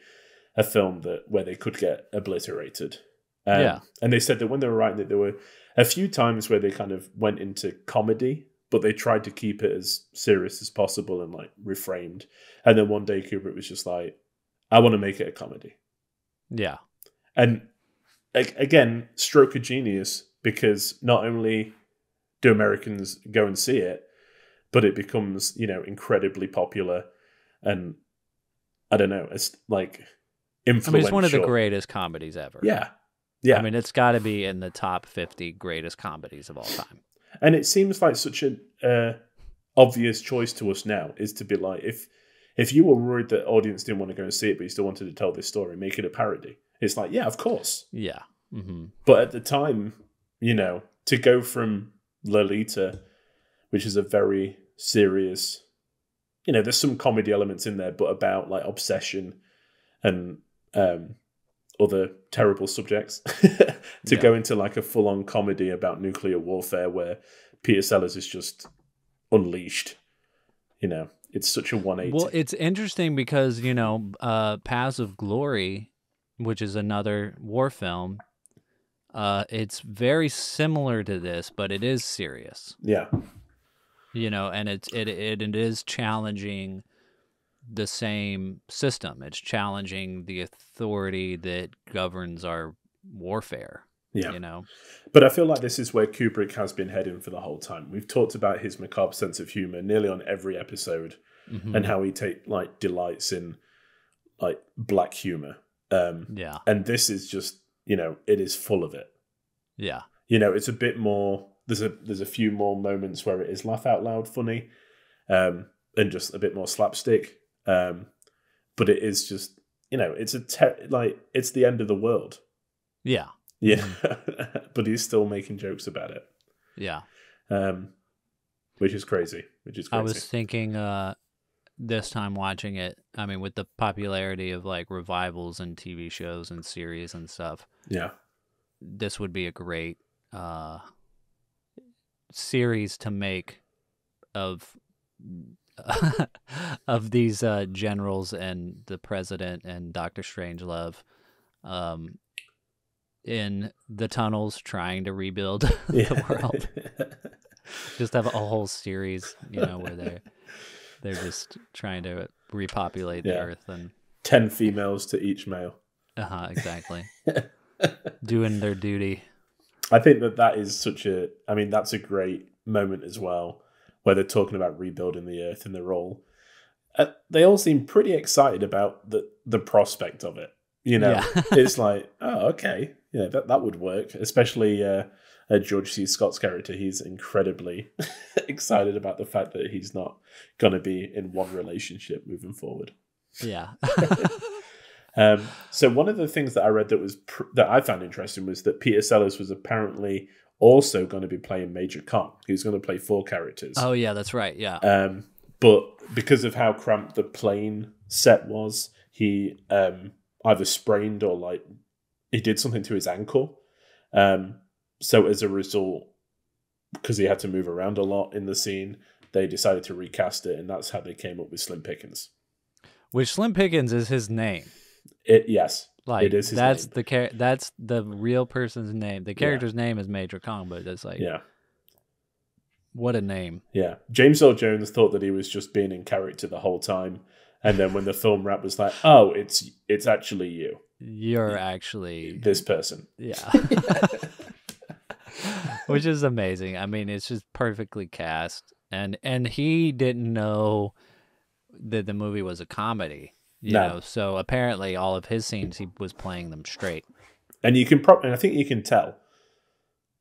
a film where they could get obliterated. And they said that when they were writing it, there were a few times where they kind of went into comedy, but they tried to keep it as serious as possible and like reframed. And then one day Kubrick was just like, I want to make it a comedy. Yeah. And again, stroke of genius, because not only do Americans go and see it, but it becomes, incredibly popular. And I don't know, it's like influential. It's one of the greatest comedies ever. Yeah. It's got to be in the top 50 greatest comedies of all time. And it seems like such an obvious choice to us now is to be like, if you were worried that audience didn't want to go and see it, but you still wanted to tell this story, make it a parody. It's like, yeah, of course. Yeah. Mm-hmm. But at the time, to go from Lolita, which is a very serious, there's some comedy elements in there, but about like obsession and other terrible subjects, to go into like a full-on comedy about nuclear warfare where Peter Sellers is just unleashed. It's such a 180. Well, it's interesting because, Paths of Glory, which is another war film, it's very similar to this, but it is serious. Yeah. And it is challenging the same system. It's challenging the authority that governs our warfare. Yeah. But I feel like this is where Kubrick has been heading for the whole time. We've talked about his macabre sense of humor nearly on every episode, and how he delights in like black humor. And this is just, it is full of it. Yeah. It's a bit more, there's a few more moments where it is laugh out loud funny, and just a bit more slapstick. But it is just, it's it's the end of the world. Yeah. Yeah. But he's still making jokes about it. Yeah. Which is crazy. I was thinking, this time watching it, I mean, with the popularity of like revivals and TV shows and series and stuff, Yeah. this would be a great series to make of of these generals and the president and Dr. Strangelove in the tunnels trying to rebuild the world. Just have a whole series, where they're just trying to repopulate the earth and 10 females to each male. Exactly. Doing their duty. I think that is that's a great moment as well, where they're talking about rebuilding the earth, and they all seem pretty excited about the prospect of it. It's like, oh, okay, that would work. Especially George C. Scott's character, he's incredibly excited about the fact that he's not going to be in one relationship moving forward. Yeah. So one of the things that I read that I found interesting was that Peter Sellers was apparently also going to be playing Major Kong. He was going to play 4 characters. Oh yeah, that's right. Yeah. But because of how cramped the plane set was, he either sprained or he did something to his ankle. So as a result, because he had to move around a lot in the scene, they decided to recast it, and that's how they came up with Slim Pickens. Which Slim Pickens is his name. Yes, it is his name. That's the real person's name. The character's name is Major Kong, but it's like, what a name. Yeah, James Earl Jones thought that he was just being in character the whole time, and then when the film wrap was like, oh, it's actually you. You're actually this person. Yeah. Which is amazing. I mean, it's just perfectly cast, and he didn't know that the movie was a comedy. You know, so apparently all of his scenes he was playing them straight. And you can I think you can tell.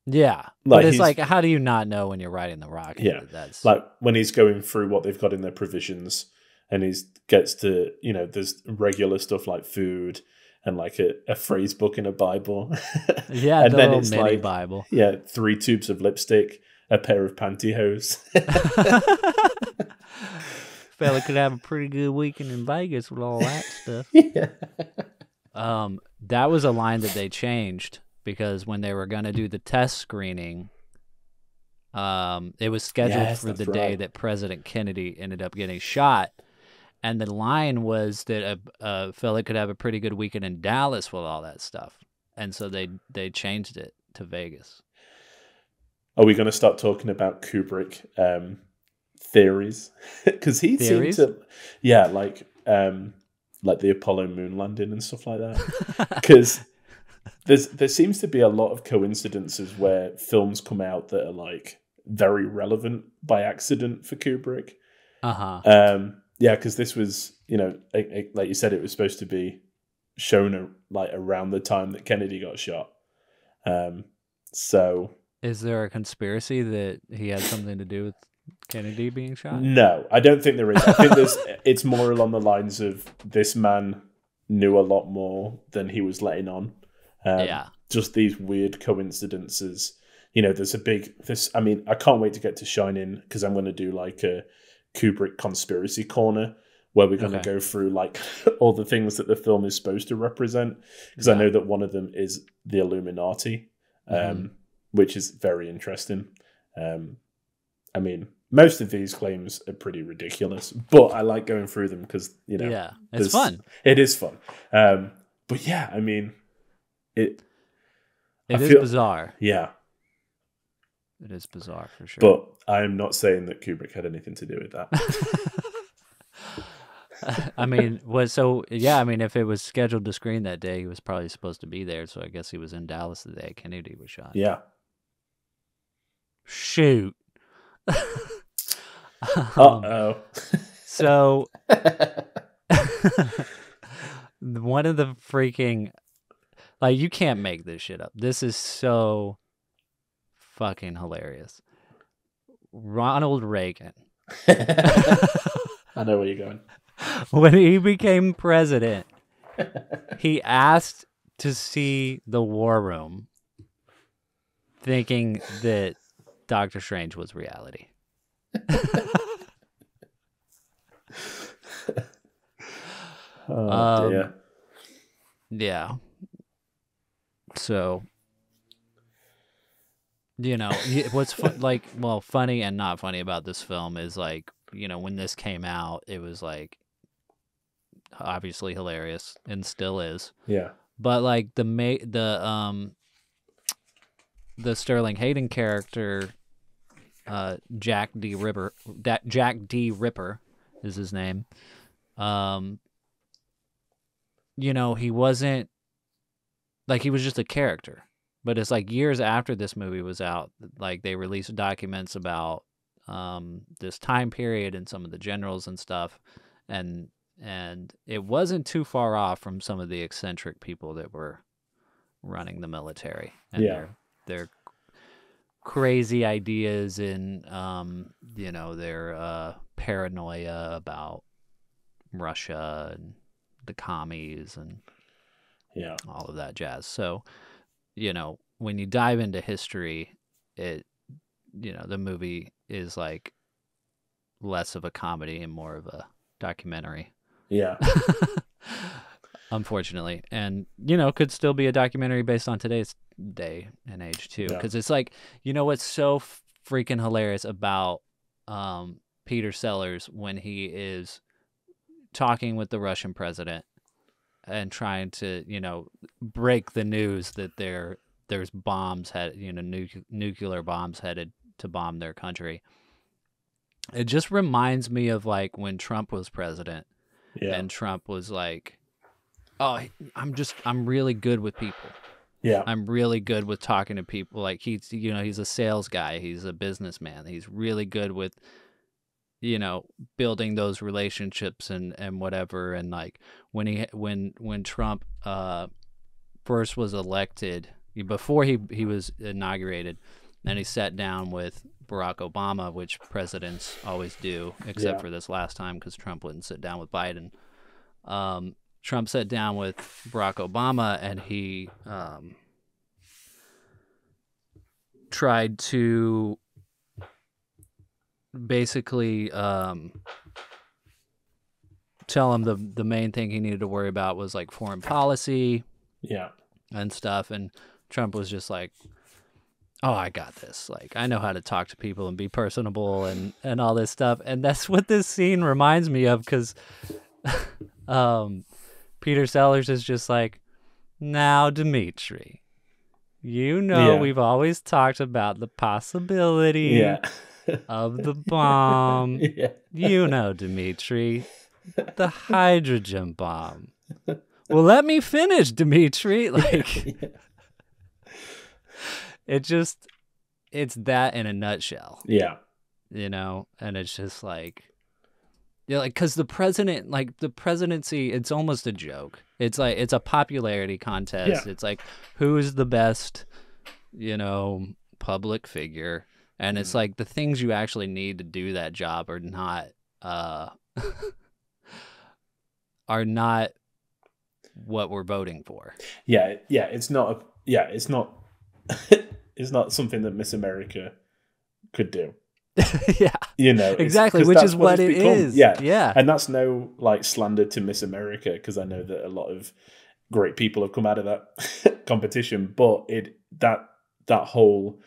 Yeah. But it's like, how do you not know when you're riding the rocket? Yeah. That's like when he's going through what they've got in their provisions, and he gets to, there's regular stuff like food and like a phrase book in a Bible. Yeah, and the then little it's mini like, Bible. Yeah, 3 tubes of lipstick, a pair of pantyhose. Fella could have a pretty good weekend in Vegas with all that stuff. Yeah. That was a line that they changed because when they were going to do the test screening, it was scheduled for the day that President Kennedy ended up getting shot. And the line was that a fella could have a pretty good weekend in Dallas with all that stuff. And so they changed it to Vegas. Are we going to start talking about Kubrick theories? Because he seemed to, like the Apollo moon landing and stuff like that. Because there seems to be a lot of coincidences where films come out that are like very relevant by accident for Kubrick. Yeah, because this was, like you said, it was supposed to be shown around the time that Kennedy got shot. So, is there a conspiracy that he had something to do with Kennedy being shot? No, I don't think there is. I think it's more along the lines of this man knew a lot more than he was letting on. Just these weird coincidences. There's I can't wait to get to Shining because I'm going to do like a Kubrick conspiracy corner where we're going to go through like all the things that the film is supposed to represent, because I know that one of them is the Illuminati, which is very interesting. I mean, most of these claims are pretty ridiculous, but I like going through them because it's fun. It is fun. But yeah, I mean, it is bizarre. Yeah. It is bizarre for sure. But I am not saying that Kubrick had anything to do with that. I mean, if it was scheduled to screen that day, he was probably supposed to be there. So I guess he was in Dallas the day Kennedy was shot. Yeah. Shoot. Uh-oh. So one of the freaking, like, you can't make this shit up. This is so fucking hilarious. Ronald Reagan. I know where you're going. When he became president, he asked to see the War Room, thinking that Dr. Strange was reality. Oh dear. Yeah. So, what's funny and not funny about this film is like, when this came out, it was like obviously hilarious and still is. Yeah. But like the Sterling Hayden character, Jack D. Ripper is his name. He wasn't like, he was just a character. But it's like years after this movie was out, like they released documents about this time period and some of the generals and stuff, and it wasn't too far off from some of the eccentric people that were running the military and their crazy ideas and their paranoia about Russia and the commies and all of that jazz. So, when you dive into history, the movie is like less of a comedy and more of a documentary. Yeah. Unfortunately. And, could still be a documentary based on today's day and age too. Because it's like, what's so freaking hilarious about Peter Sellers when he is talking with the Russian president and trying to, break the news that there's bombs nuclear bombs headed to bomb their country. It just reminds me of like when Trump was president, and Trump was like, "Oh, I'm really good with people. Yeah, I'm really good with talking to people. Like he's a sales guy. He's a businessman. He's really good with, building those relationships and whatever." And like when Trump first was elected, before he was inaugurated, and he sat down with Barack Obama, which presidents always do, except for this last time because Trump wouldn't sit down with Biden. Trump sat down with Barack Obama, and he tried to basically tell him the main thing he needed to worry about was like foreign policy and stuff. And Trump was just like, "Oh, I got this. Like, I know how to talk to people and be personable and all this stuff." And that's what this scene reminds me of, because Peter Sellers is just like, "Now, Dimitri, we've always talked about the possibility of the bomb. Dimitri, the hydrogen bomb. Well, let me finish, Dimitri." Like, it's that in a nutshell. Yeah. And it's just like, because the presidency, it's almost a joke. It's like, it's a popularity contest. Yeah. It's like, who's the best, public figure. And it's like the things you actually need to do that job are not, what we're voting for. Yeah. It's not, it's not something that Miss America could do. Exactly, which is what it is. Yeah. And that's no like slander to Miss America, because I know that a lot of great people have come out of that competition, but that whole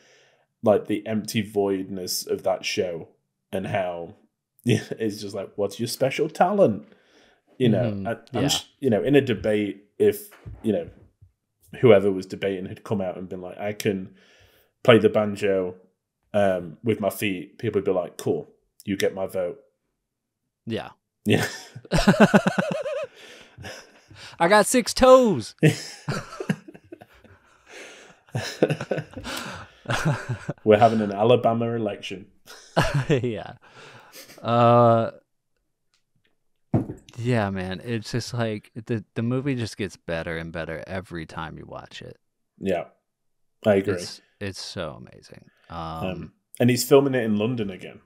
like the empty voidness of that show and how it's just like, what's your special talent? In a debate, if whoever was debating had come out and been like, "I can play the banjo with my feet," people would be like, "Cool, you get my vote." Yeah. I got 6 toes. We're having an Alabama election. Yeah. Yeah, man. It's just like the movie just gets better and better every time you watch it. Yeah, I agree. It's so amazing. And he's filming it in London again,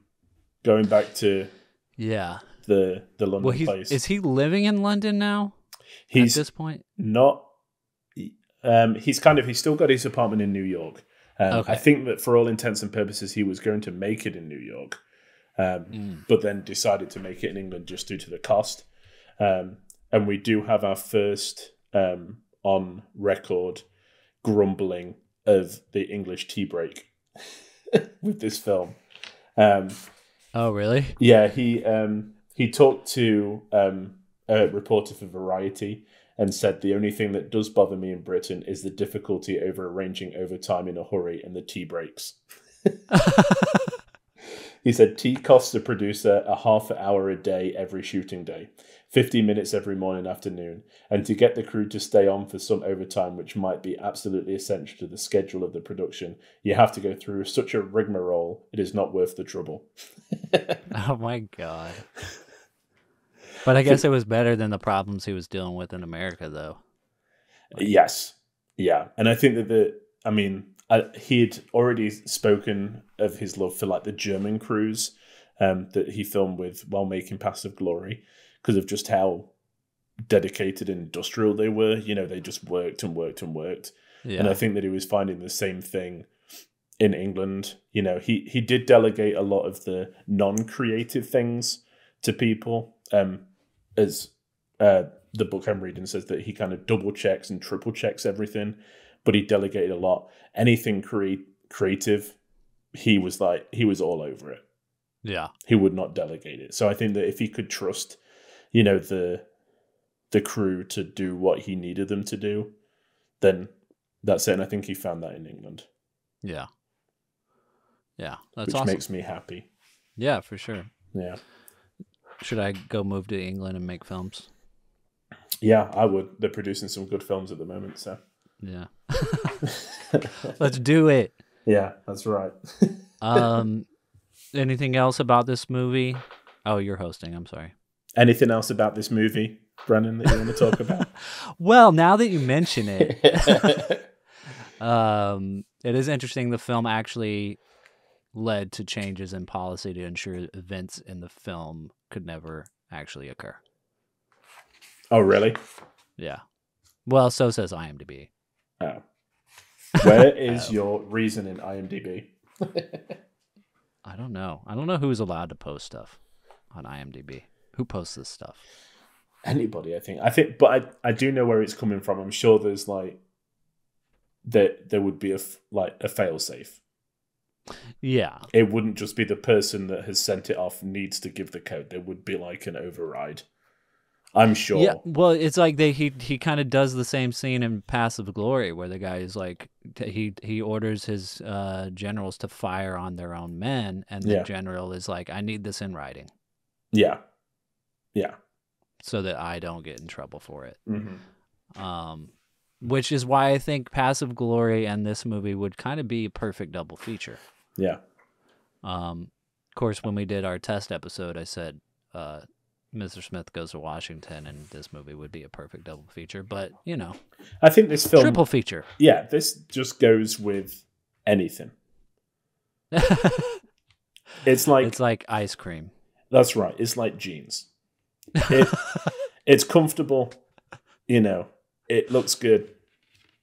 going back to the London place. Is he living in London now? At this point, not. He's still got his apartment in New York. I think that for all intents and purposes, he was going to make it in New York, but then decided to make it in England just due to the cost. and we do have our first on record grumbling of the English tea break with this film. Oh, really? Yeah, he talked to a reporter for Variety and said the only thing that does bother me in Britain is the difficulty over arranging overtime in a hurry and the tea breaks. He said tea costs the producer a half an hour a day every shooting day, 50 minutes every morning and afternoon, and to get the crew to stay on for some overtime, which might be absolutely essential to the schedule of the production, you have to go through such a rigmarole, it is not worth the trouble. Oh my God. But I guess it was better than the problems he was dealing with in America, though. Yes. Yeah. And I think that he'd already spoken of his love for like the German crews that he filmed with while making Passive Glory, because of just how dedicated and industrial they were. You know, they just worked and worked and worked. Yeah. And I think that he was finding the same thing in England. You know, he did delegate a lot of the non-creative things to people. As the book I'm reading says that he kind of double checks and triple checks everything, but he delegated a lot. Anything creative, he was all over it. Yeah. He would not delegate it. So I think that if he could trust, you know, the crew to do what he needed them to do, then that's it. And I think he found that in England. Yeah. Yeah. That's which awesome. Makes me happy. Yeah, for sure. Yeah. Should I go move to England and make films? Yeah, I would. They're producing some good films at the moment, so. Yeah. Let's do it. Yeah, that's right. Anything else about this movie? Oh, you're hosting. I'm sorry. Anything else about this movie, Brandon, that you want to talk about? Well, now that you mention it, it is interesting. The film actually led to changes in policy to ensure events in the film could never actually occur. Oh, really? Yeah. Well, so says IMDb. Oh. Where is your reason in IMDb? I don't know. I don't know who's allowed to post stuff on IMDb. Who posts this stuff? Anybody, I think. But I do know where it's coming from. I'm sure there's like there would be a fail-safe. Yeah. It wouldn't just be the person that has sent it off needs to give the code. There would be like an override. I'm sure. Yeah, well, it's like he kind of does the same scene in Passive Glory where the guy is like, he orders his generals to fire on their own men, and the general is like, I need this in writing. Yeah. Yeah. So that I don't get in trouble for it. Mm-hmm. Which is why I think Passive Glory and this movie would kind of be a perfect double feature. Yeah. Of course, when we did our test episode, I said Mr. Smith Goes to Washington, and this movie would be a perfect double feature. But, you know. I think this film... Triple feature. Yeah, this just goes with anything. It's like ice cream. That's right. It's like jeans. It's comfortable. You know, it looks good.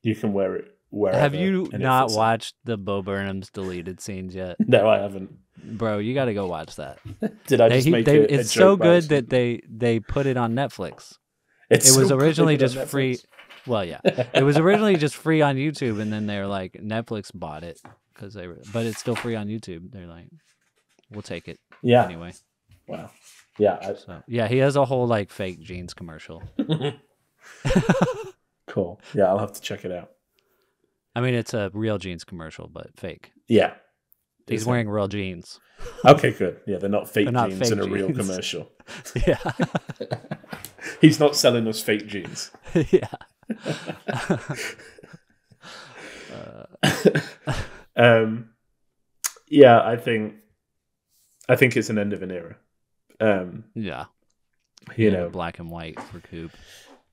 You can wear it wherever. Have you not watched the Bo Burnham's deleted scenes yet? No, I haven't. Bro, you got to go watch that. Did I just make it? It's so good that they put it on Netflix. It was originally just free. Well, yeah, it was originally just free on YouTube, and then they're like, Netflix bought it but it's still free on YouTube. They're like, we'll take it. Yeah. Anyway. Wow. Yeah. Yeah, he has a whole like fake jeans commercial. Cool. Yeah, I'll have to check it out. I mean, it's a real jeans commercial, but fake. Yeah. He's wearing real jeans. Okay, good. Yeah, they're not fake jeans in a jeans. real commercial. Yeah. He's not selling us fake jeans. Yeah. Yeah, I think it's an end of an era. Yeah. You know, black and white for Coop.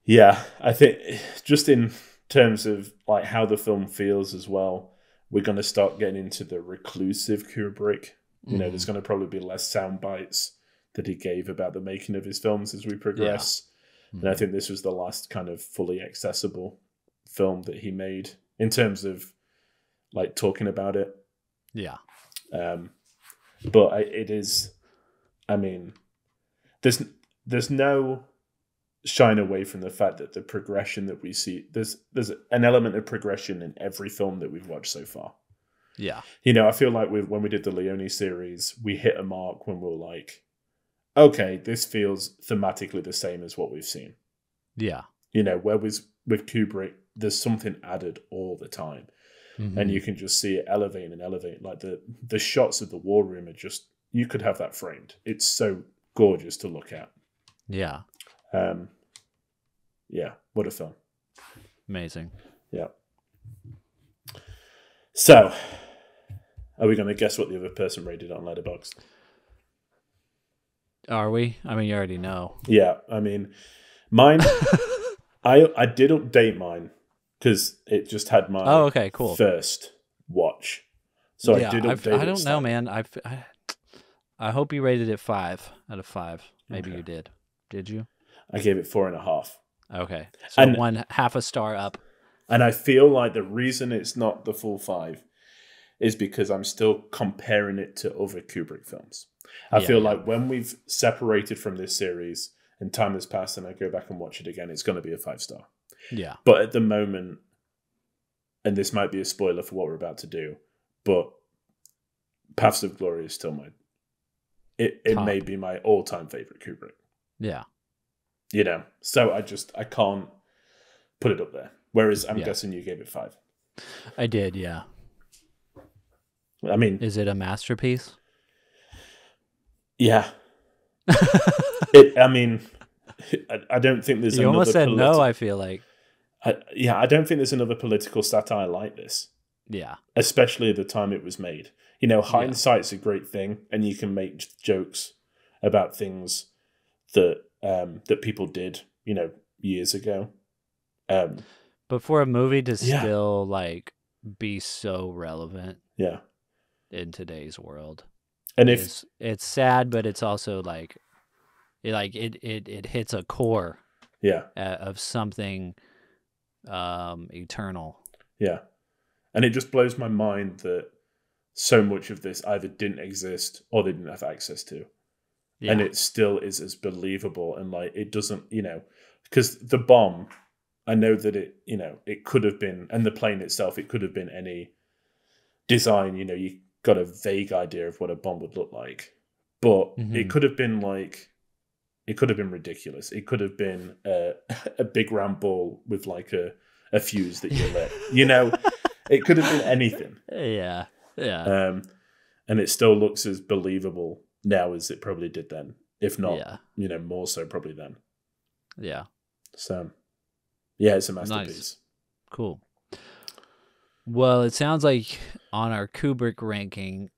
Yeah, I think just in terms of like how the film feels as well, we're going to start getting into the reclusive Kubrick. You know, there's going to probably be less sound bites that he gave about the making of his films as we progress. Yeah. And I think this was the last kind of fully accessible film that he made in terms of like talking about it. Yeah. But it is, I mean, there's no shine away from the fact that the progression that we see, there's an element of progression in every film that we've watched so far. Yeah. You know, I feel like when we did the Leone series, we hit a mark when we were like, okay, this feels thematically the same as what we've seen. Yeah. You know, whereas with Kubrick, there's something added all the time. Mm-hmm. And you can just see it elevate and elevate. Like the shots of the war room are just, you could have that framed. It's so gorgeous to look at. Yeah. Yeah, what a film. Amazing. Yeah. So, are we going to guess what the other person rated on Letterboxd? Are we? I mean, you already know. Yeah, I mean, mine, I did update mine because it just had my cool. first watch. So yeah, I did update it. I don't know, man. I hope you rated it 5 out of 5. Maybe you did. Did you? I gave it 4.5. Okay. So and, 1/2 a star up. And I feel like the reason it's not the full 5 is because I'm still comparing it to other Kubrick films. I feel like when we've separated from this series and time has passed and I go back and watch it again, it's going to be a 5-star. Yeah. But at the moment, and this might be a spoiler for what we're about to do, but Paths of Glory is still it may be my all-time favorite Kubrick. Yeah. You know, so I can't put it up there. Whereas I'm guessing you gave it 5. I did, yeah. I mean, is it a masterpiece? Yeah. I mean, I don't think there's. You almost said no. I feel like. I don't think there's another political satire like this. Yeah. Especially at the time it was made. You know, hindsight's a great thing, and you can make jokes about things that people did, you know, years ago. But for a movie to still like be so relevant, in today's world, and if it's sad, but it's also like it hits a core, of something eternal. Yeah, and it just blows my mind that so much of this either didn't exist or they didn't have access to. Yeah. And it still is as believable, and like it doesn't, you know, because the bomb, I know that it, you know, it could have been, and the plane itself, it could have been any design, you know, you got a vague idea of what a bomb would look like, but it could have been like, it could have been ridiculous. It could have been a big round ball with like a fuse that you lit, you know, it could have been anything. Yeah. And it still looks as believable now as it probably did then, if not, you know, more so probably then. Yeah. So, yeah, it's a masterpiece. Nice. Cool. Well, it sounds like on our Kubrick ranking,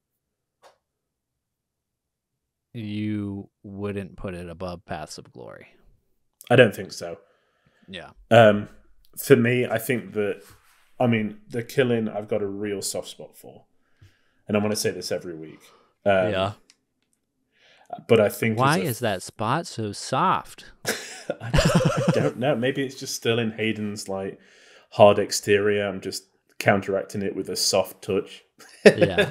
you wouldn't put it above Paths of Glory. I don't think so. Yeah. For me, I think that, I mean, The Killing, I've got a real soft spot for. And I want to say this every week. Yeah. But I think... Why is that spot so soft? I don't know. Maybe it's just still in Hayden's like hard exterior. I'm just counteracting it with a soft touch. Yeah.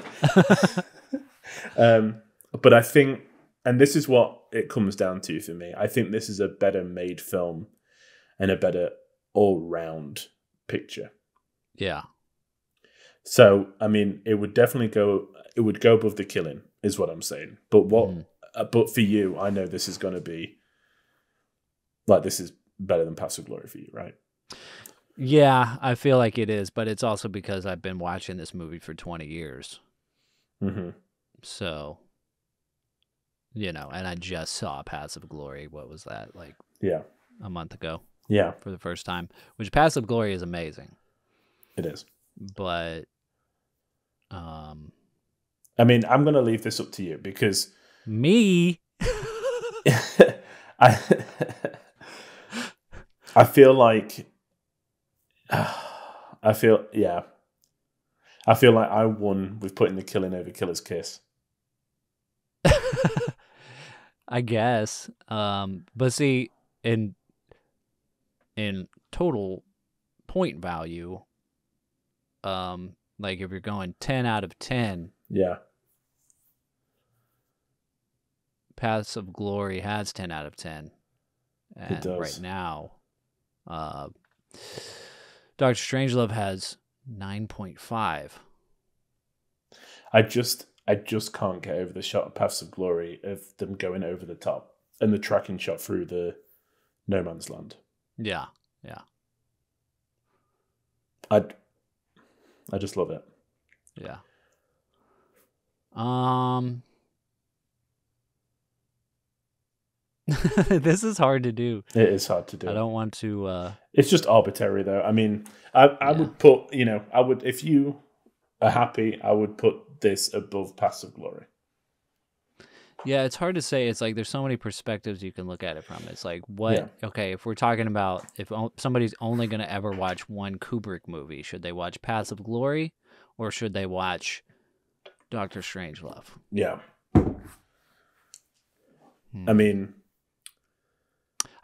But I think, and this is what it comes down to for me, I think this is a better made film and a better all-round picture. Yeah. So, I mean, it would definitely go above The Killing, is what I'm saying. But but for you, I know this is going to be, like, this is better than Paths of Glory for you, right? Yeah, I feel like it is, but it's also because I've been watching this movie for 20 years. Mm-hmm. So, you know, and I just saw Paths of Glory, what was that, like a month ago? Yeah. For the first time, which Paths of Glory is amazing. It is. But, I mean, I'm going to leave this up to you because... Me? I feel like... I feel like I won with putting The Killing over Killer's Kiss. I guess. But see, in total point value, like if you're going 10 out of 10, yeah, Paths of Glory has 10 out of 10, And does. right now, Dr. Strangelove has 9.5. I just can't get over the shot of Paths of Glory of them going over the top and the tracking shot through the no man's land. Yeah. I just love it. Yeah. This is hard to do. It is hard to do. I don't want to. It's just arbitrary, though. I mean, I would put, if you are happy, I would put this above Paths of Glory. Yeah, it's hard to say. It's like there's so many perspectives you can look at it from. It's like, okay, if we're talking about if somebody's only going to ever watch one Kubrick movie, should they watch Paths of Glory or should they watch Dr. Strangelove? Yeah. I mean,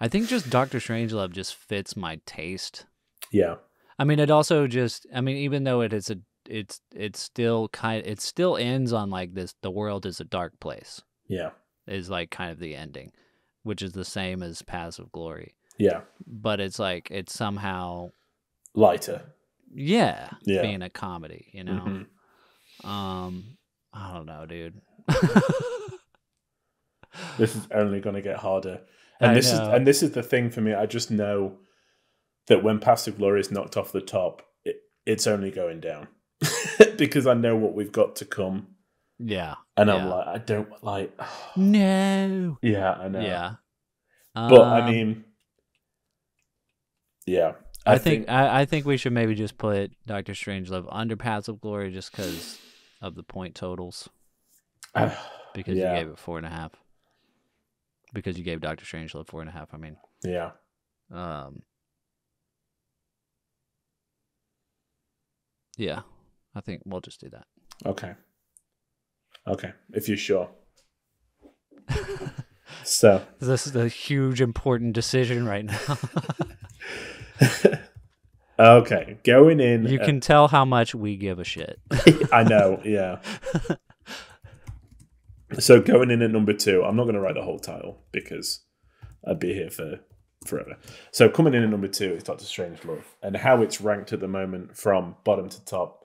I think just Dr. Strangelove just fits my taste. Yeah. I mean, it also just, even though it still ends on like this, the world is a dark place. Yeah. Is like kind of the ending, which is the same as Paths of Glory. Yeah. But it's like, it's somehow lighter. Yeah. Being a comedy, you know? Mm-hmm. I don't know, dude. This is only going to get harder. And this is the thing for me. I just know that when Paths of Glory is knocked off the top, it's only going down. Because I know what we've got to come. Yeah. And I'm like, I don't like... No. Yeah, I know. Yeah. But, I mean... Yeah. I think we should maybe just put Dr. Strangelove under Paths of Glory just because of the point totals. Because you gave it 4.5. Because you gave Dr. Strangelove 4.5, I mean. Yeah. Yeah. I think we'll just do that. Okay. If you're sure. So. This is a huge, important decision right now. Okay. Going in. You can tell how much we give a shit. I know, yeah. So going in at number 2, I'm not going to write the whole title because I'd be here for forever. So coming in at number 2 is Dr. Strangelove, and how it's ranked at the moment from bottom to top.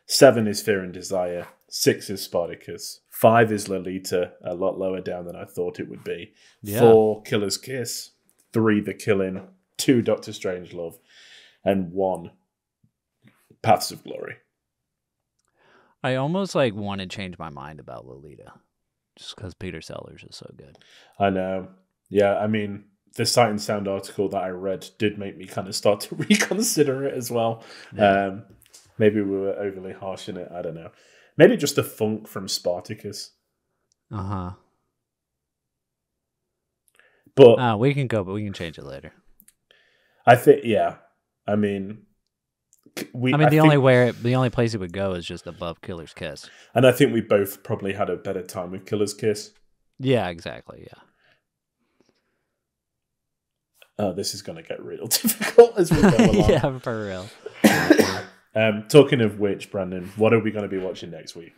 7 is Fear and Desire. 6 is Spartacus. 5 is Lolita, a lot lower down than I thought it would be. Yeah. 4, Killer's Kiss. 3, The Killing. 2, Dr. Strangelove. And 1, Paths of Glory. I almost want to change my mind about Lolita. Just because Peter Sellers is so good. I know. Yeah, I mean, the Sight and Sound article that I read did make me kind of start to reconsider it as well. Yeah. Maybe we were overly harsh in it. I don't know. Maybe just the funk from Spartacus. Uh-huh. But we can change it later. I think, yeah. I mean... the only place it would go is just above Killer's Kiss. And I think we both probably had a better time with Killer's Kiss. Yeah, exactly, yeah. This is going to get real difficult as we go along. Yeah, for real. Talking of which, Brandon, what are we going to be watching next week?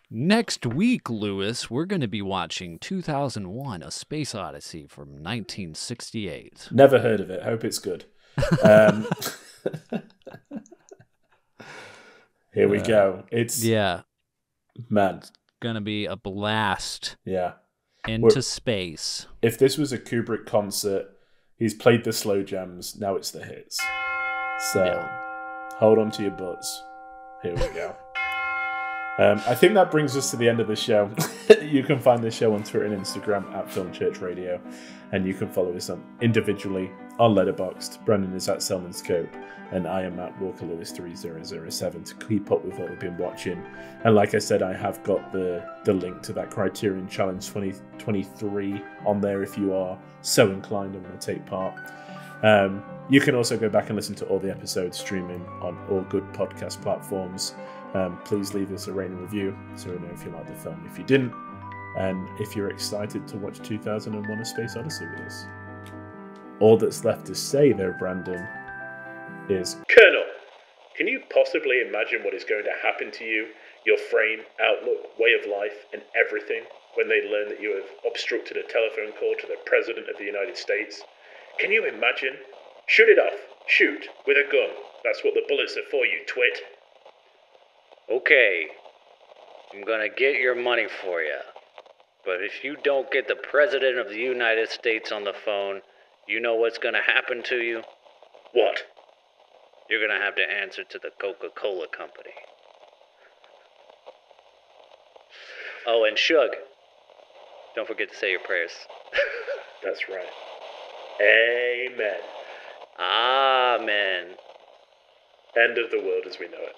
Next week, Lewis, we're going to be watching 2001, A Space Odyssey from 1968. Never heard of it. Hope it's good. Here we go. It's man, it's gonna be a blast. Yeah, into space. If this was a Kubrick concert, he's played the slow jams. Now it's the hits. So hold on to your butts. Here we go. I think that brings us to the end of the show. You can find the show on Twitter and Instagram at Film Church Radio, and you can follow us individually on Letterboxd. Brandon is at Selman Scope, and I am at Walker Lewis 3007 to keep up with what we've been watching. And like I said, I have got the link to that Criterion Challenge 2023 on there if you are so inclined and want to take part. You can also go back and listen to all the episodes streaming on all good podcast platforms. Please leave us a rating review so we know if you like the film, if you didn't, and if you're excited to watch 2001 A Space Odyssey with us. All that's left to say though, Brandon, is Colonel, can you possibly imagine what is going to happen to you, your frame, outlook, way of life, and everything when they learn that you have obstructed a telephone call to the President of the United States? Can you imagine? Shoot it off. Shoot. With a gun. That's what the bullets are for, you twit. Okay, I'm gonna get your money for you. But if you don't get the President of the United States on the phone, you know what's gonna happen to you? What? You're gonna have to answer to the Coca-Cola Company. Oh, and Shug, don't forget to say your prayers. That's right. Amen. Amen. End of the world as we know it.